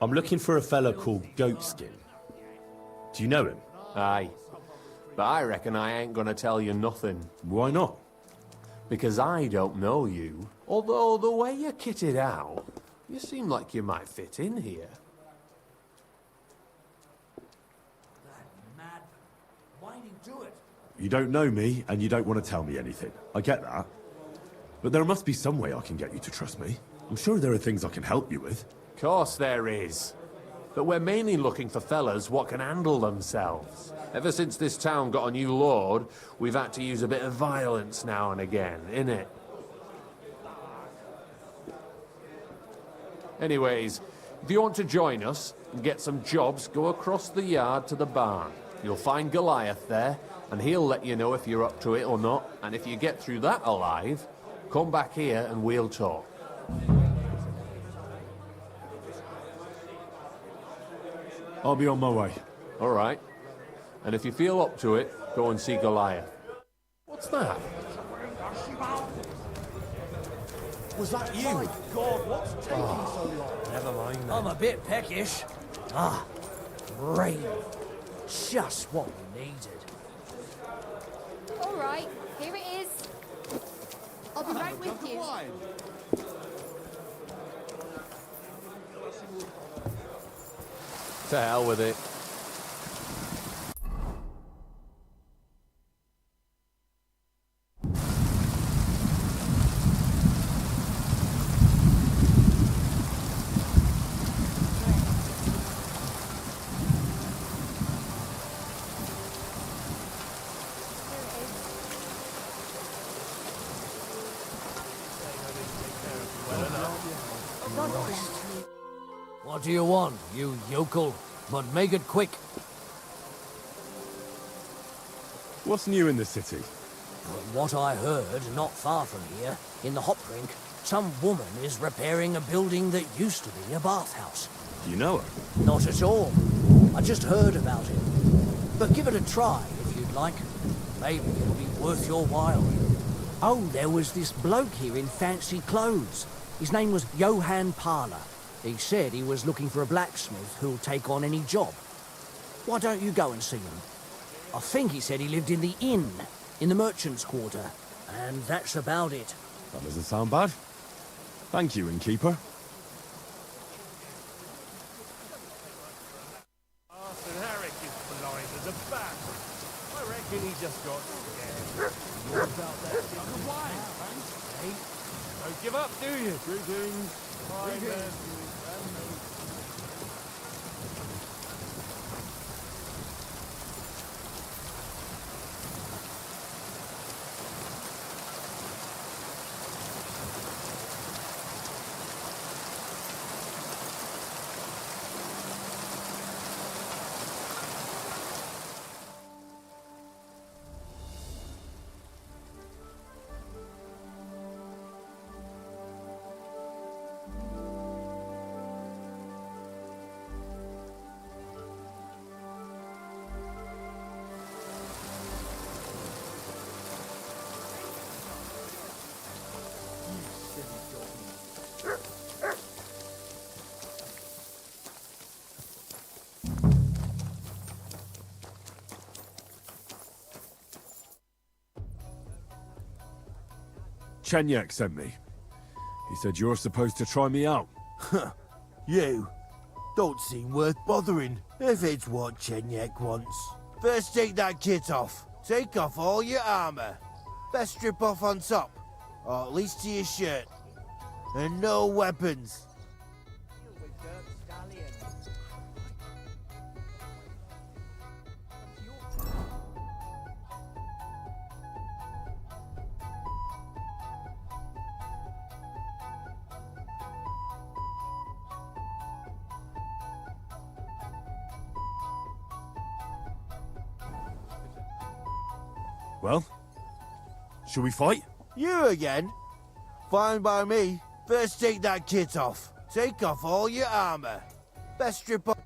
I'm looking for a fella called Goatskin. Do you know him? Aye. But I reckon I ain't gonna tell you nothing. Why not? Because I don't know you. Although the way you're kitted out, you seem like you might fit in here. Mad. Why did he do it? You don't know me, and you don't want to tell me anything. I get that. But there must be some way I can get you to trust me. I'm sure there are things I can help you with. Course there is. But we're mainly looking for fellas what can handle themselves. Ever since this town got a new lord, we've had to use a bit of violence now and again, innit? Anyways, if you want to join us and get some jobs, go across the yard to the barn. You'll find Goliath there, and he'll let you know if you're up to it or not. And if you get through that alive, come back here and we'll talk. I'll be on my way. All right. And if you feel up to it, go and see Goliath. What's that? Was that you? My God, what's taking so long? Never mind that. I'm a bit peckish. Ah, rain. Just what we needed. All right, here it is. I'll be right with you. To hell with it. What do you want, you yokel? But make it quick. What's new in the city? From what I heard, not far from here, in the hop drink, some woman is repairing a building that used to be a bathhouse. Do you know her? Not at all. I just heard about it. But give it a try, if you'd like. Maybe it'll be worth your while. Oh, there was this bloke here in fancy clothes. His name was Johann Parler. He said he was looking for a blacksmith who'll take on any job. Why don't you go and see him? I think he said he lived in the inn, in the merchant's quarter. And that's about it. That doesn't sound bad. Thank you, innkeeper. Arthur Herrick is blind as a bat. I reckon he just got scared. What about that? I'm wine, thanks. Hey, don't give up, do you? Greetings. Greetings. Chenyek sent me. He said you're supposed to try me out. You? Don't seem worth bothering, if it's what Chenyek wants. First take that kit off. Take off all your armor. Best strip off on top, or at least to your shirt. And no weapons. Well, shall we fight? You again? Fine by me. First take that kit off. Take off all your armor. Best strip off.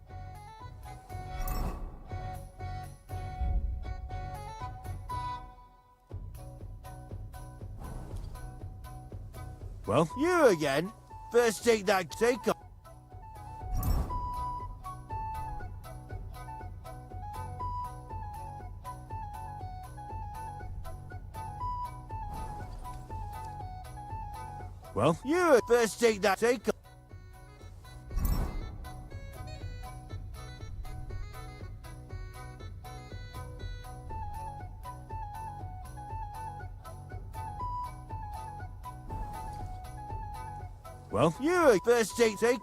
Well? You again? First take off. Well? You first take off. Well? You first take off.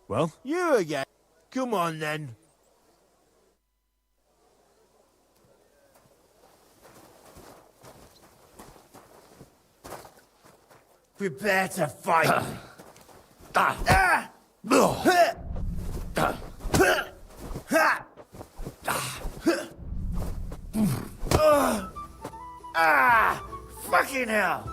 Well? You again? Come on then. Prepare to fight. Fucking hell.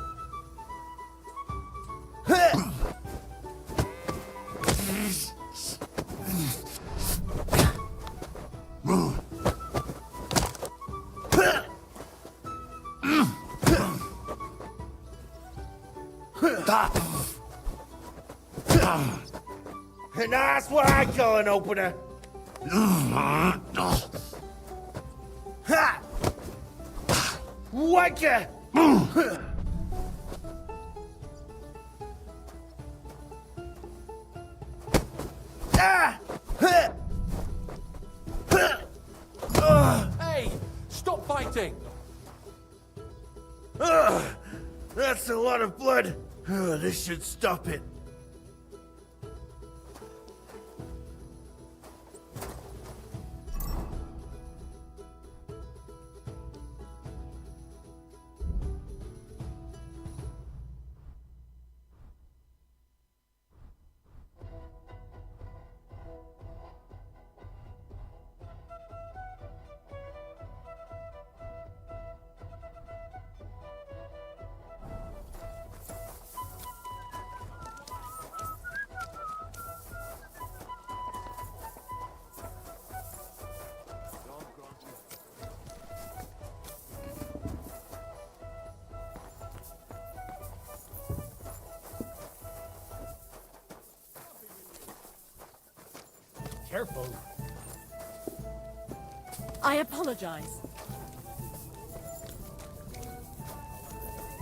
And that's where I go and open her. Ha! Wanker! Hey! Stop fighting! That's a lot of blood. This should stop it. Careful. I apologize.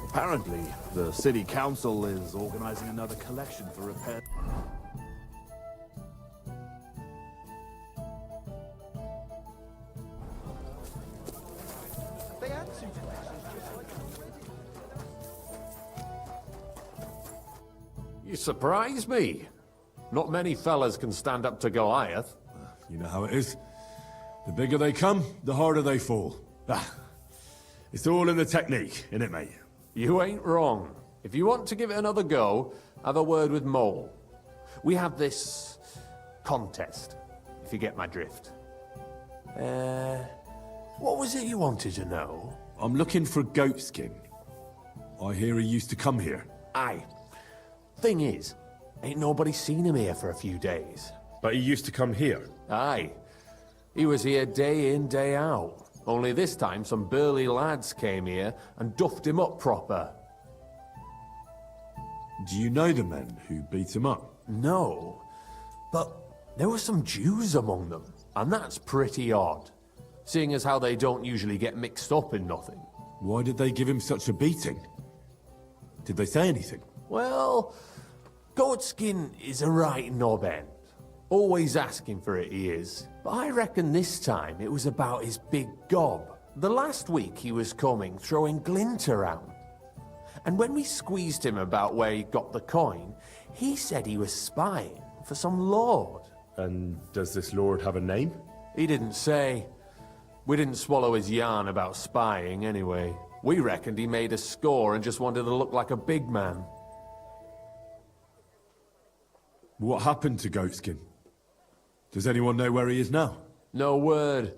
Apparently, the city council is organizing another collection for repair. They had two collections just like You surprise me. Not many fellas can stand up to Goliath. You know how it is. The bigger they come, the harder they fall. It's all in the technique, innit, mate? You ain't wrong. If you want to give it another go, have a word with Mole. We have this contest, if you get my drift. What was it you wanted to know? I'm looking for Goatskin. I hear he used to come here. Aye. Thing is, ain't nobody seen him here for a few days. But he used to come here? Aye. He was here day in, day out. Only this time some burly lads came here and duffed him up proper. Do you know the men who beat him up? No. But there were some Jews among them, and that's pretty odd. Seeing as how they don't usually get mixed up in nothing. Why did they give him such a beating? Did they say anything? Well, Goatskin is a right knob end. Always asking for it, he is. But I reckon this time it was about his big gob. The last week he was coming, throwing glint around. And when we squeezed him about where he got the coin, he said he was spying for some lord. And does this lord have a name? He didn't say. We didn't swallow his yarn about spying anyway. We reckoned he made a score and just wanted to look like a big man. What happened to Goatskin? Does anyone know where he is now? No word.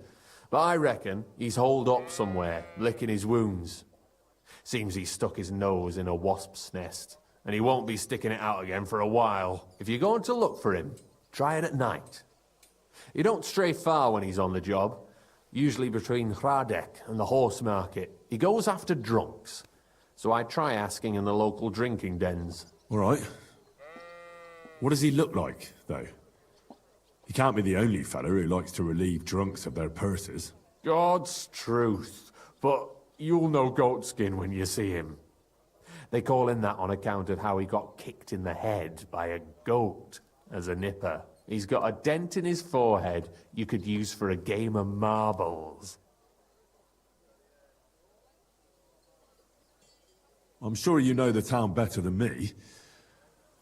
But I reckon he's holed up somewhere, licking his wounds. Seems he's stuck his nose in a wasp's nest, and he won't be sticking it out again for a while. If you're going to look for him, try it at night. You don't stray far when he's on the job. Usually between Hradek and the horse market. He goes after drunks. So I try asking in the local drinking dens. All right. What does he look like, though? He can't be the only fella who likes to relieve drunks of their purses. God's truth. But you'll know Goatskin when you see him. They call him that on account of how he got kicked in the head by a goat as a nipper. He's got a dent in his forehead you could use for a game of marbles. I'm sure you know the town better than me.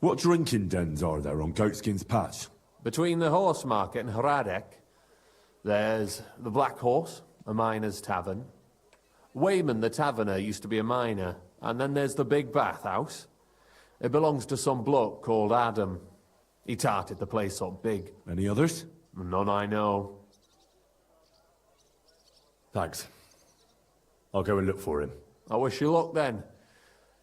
What drinking dens are there on Goatskin's Patch? Between the horse market and Hradek, there's the Black Horse, a miner's tavern. Wayman the taverner used to be a miner. And then there's the Big Bathhouse. It belongs to some bloke called Adam. He tarted the place up big. Any others? None I know. Thanks. I'll go and look for him. I wish you luck then.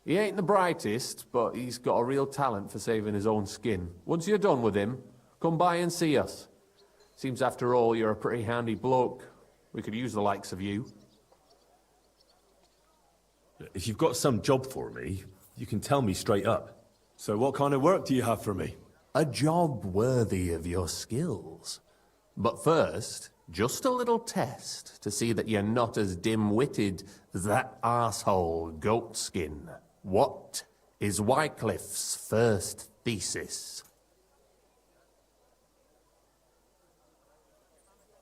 He ain't the brightest, but he's got a real talent for saving his own skin. Once you're done with him, come by and see us. Seems after all you're a pretty handy bloke. We could use the likes of you. If you've got some job for me, you can tell me straight up. So what kind of work do you have for me? A job worthy of your skills. But first, just a little test to see that you're not as dim-witted as that arsehole Goatskin. What is Wycliffe's first thesis?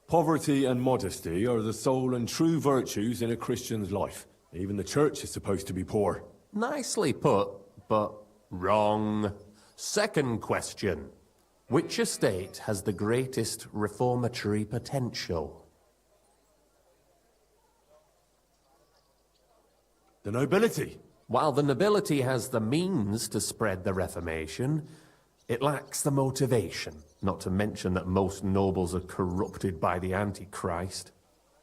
Poverty and modesty are the sole and true virtues in a Christian's life. Even the church is supposed to be poor. Nicely put, but wrong. Second question. Which estate has the greatest reformatory potential? The nobility. While the nobility has the means to spread the Reformation, it lacks the motivation, not to mention that most nobles are corrupted by the Antichrist.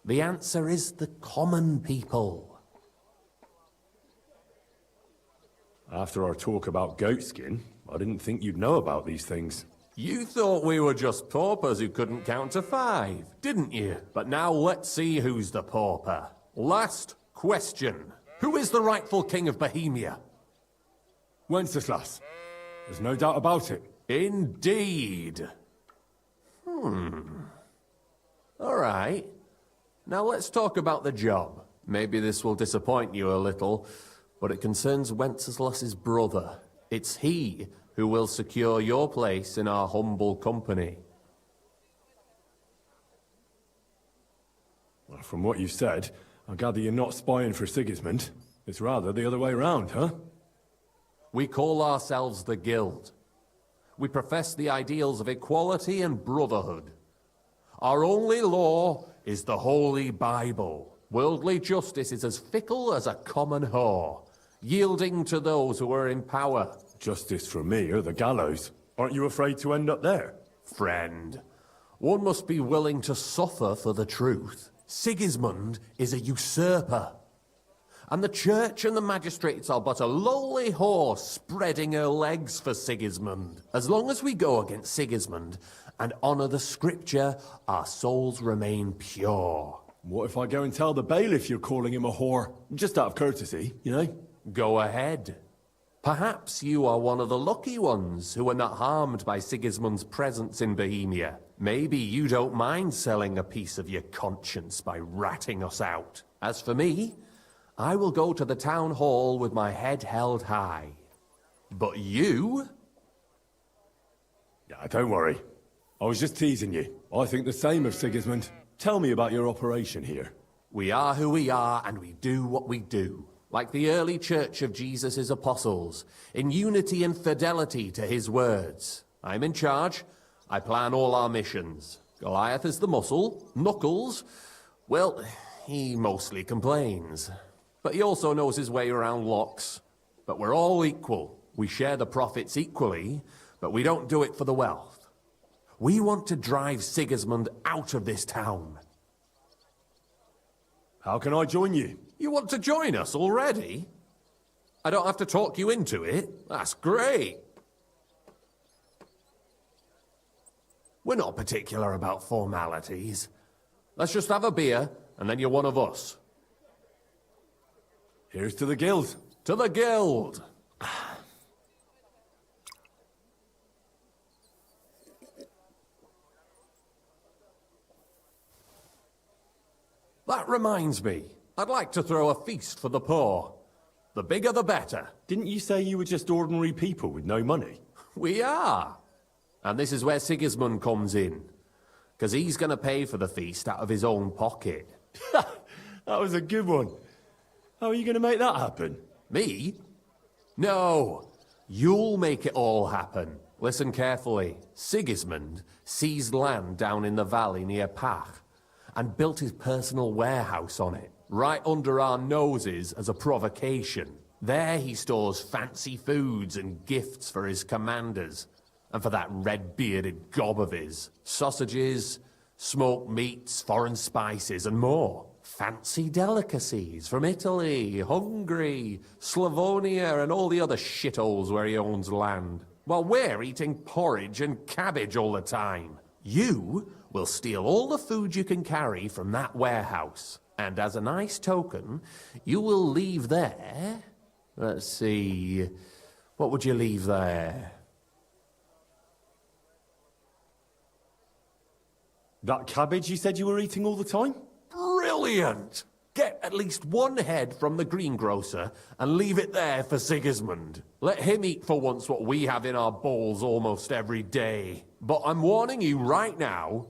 The answer is the common people. After our talk about Goatskin, I didn't think you'd know about these things. You thought we were just paupers who couldn't count to 5, didn't you? But now let's see who's the pauper. Last question. Who is the rightful king of Bohemia? Wenceslas. There's no doubt about it. Indeed. All right. Now let's talk about the job. Maybe this will disappoint you a little, but it concerns Wenceslas's brother. It's he who will secure your place in our humble company. Well, from what you've said, I gather you're not spying for Sigismund. It's rather the other way round, huh? We call ourselves the Guild. We profess the ideals of equality and brotherhood. Our only law is the Holy Bible. Worldly justice is as fickle as a common whore, yielding to those who are in power. Justice for me or the gallows. Aren't you afraid to end up there? Friend, one must be willing to suffer for the truth. Sigismund is a usurper. And the church and the magistrates are but a lowly horse spreading her legs for Sigismund. As long as we go against Sigismund and honor the scripture, our souls remain pure. What if I go and tell the bailiff you're calling him a whore? Just out of courtesy, you know? Go ahead. Perhaps you are one of the lucky ones who are not harmed by Sigismund's presence in Bohemia. Maybe you don't mind selling a piece of your conscience by ratting us out. As for me, I will go to the town hall with my head held high. But you? Yeah, don't worry. I was just teasing you. I think the same of Sigismund. Tell me about your operation here. We are who we are, and we do what we do. Like the early church of Jesus' apostles, in unity and fidelity to his words. I'm in charge. I plan all our missions. Goliath is the muscle. Knuckles, well, he mostly complains. But he also knows his way around locks. But we're all equal. We share the profits equally, but we don't do it for the wealth. We want to drive Sigismund out of this town. How can I join you? You want to join us already? I don't have to talk you into it. That's great. We're not particular about formalities. Let's just have a beer, and then you're one of us. Here's to the guild. To the guild! That reminds me, I'd like to throw a feast for the poor. The bigger the better. Didn't you say you were just ordinary people with no money? We are. And this is where Sigismund comes in. Because he's going to pay for the feast out of his own pocket. That was a good one. How are you going to make that happen? Me? No. You'll make it all happen. Listen carefully. Sigismund seized land down in the valley near Pach and built his personal warehouse on it, right under our noses as a provocation. There he stores fancy foods and gifts for his commanders, and for that red-bearded gob of his. Sausages, smoked meats, foreign spices, and more. Fancy delicacies from Italy, Hungary, Slavonia, and all the other shitholes where he owns land. While we're eating porridge and cabbage all the time. You will steal all the food you can carry from that warehouse. And as a nice token, you will leave there... Let's see... What would you leave there? That cabbage you said you were eating all the time? Brilliant! Get at least one head from the greengrocer and leave it there for Sigismund. Let him eat for once what we have in our bowls almost every day. But I'm warning you right now,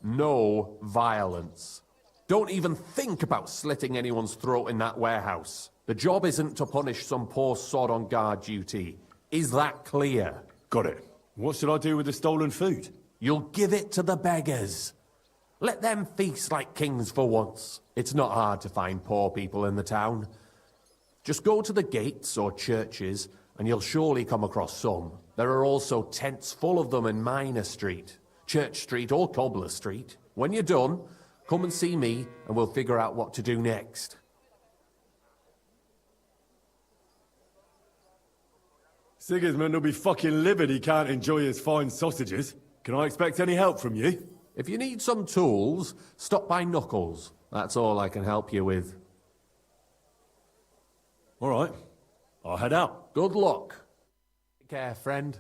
no violence. Don't even think about slitting anyone's throat in that warehouse. The job isn't to punish some poor sod on guard duty. Is that clear? Got it. What should I do with the stolen food? You'll give it to the beggars. Let them feast like kings for once. It's not hard to find poor people in the town. Just go to the gates or churches, and you'll surely come across some. There are also tents full of them in Minor Street, Church Street or Cobbler Street. When you're done, come and see me, and we'll figure out what to do next. Sigismund will be fucking livid he can't enjoy his fine sausages. Can I expect any help from you? If you need some tools, stop by Knuckles. That's all I can help you with. All right. I'll head out. Good luck. Take care, friend.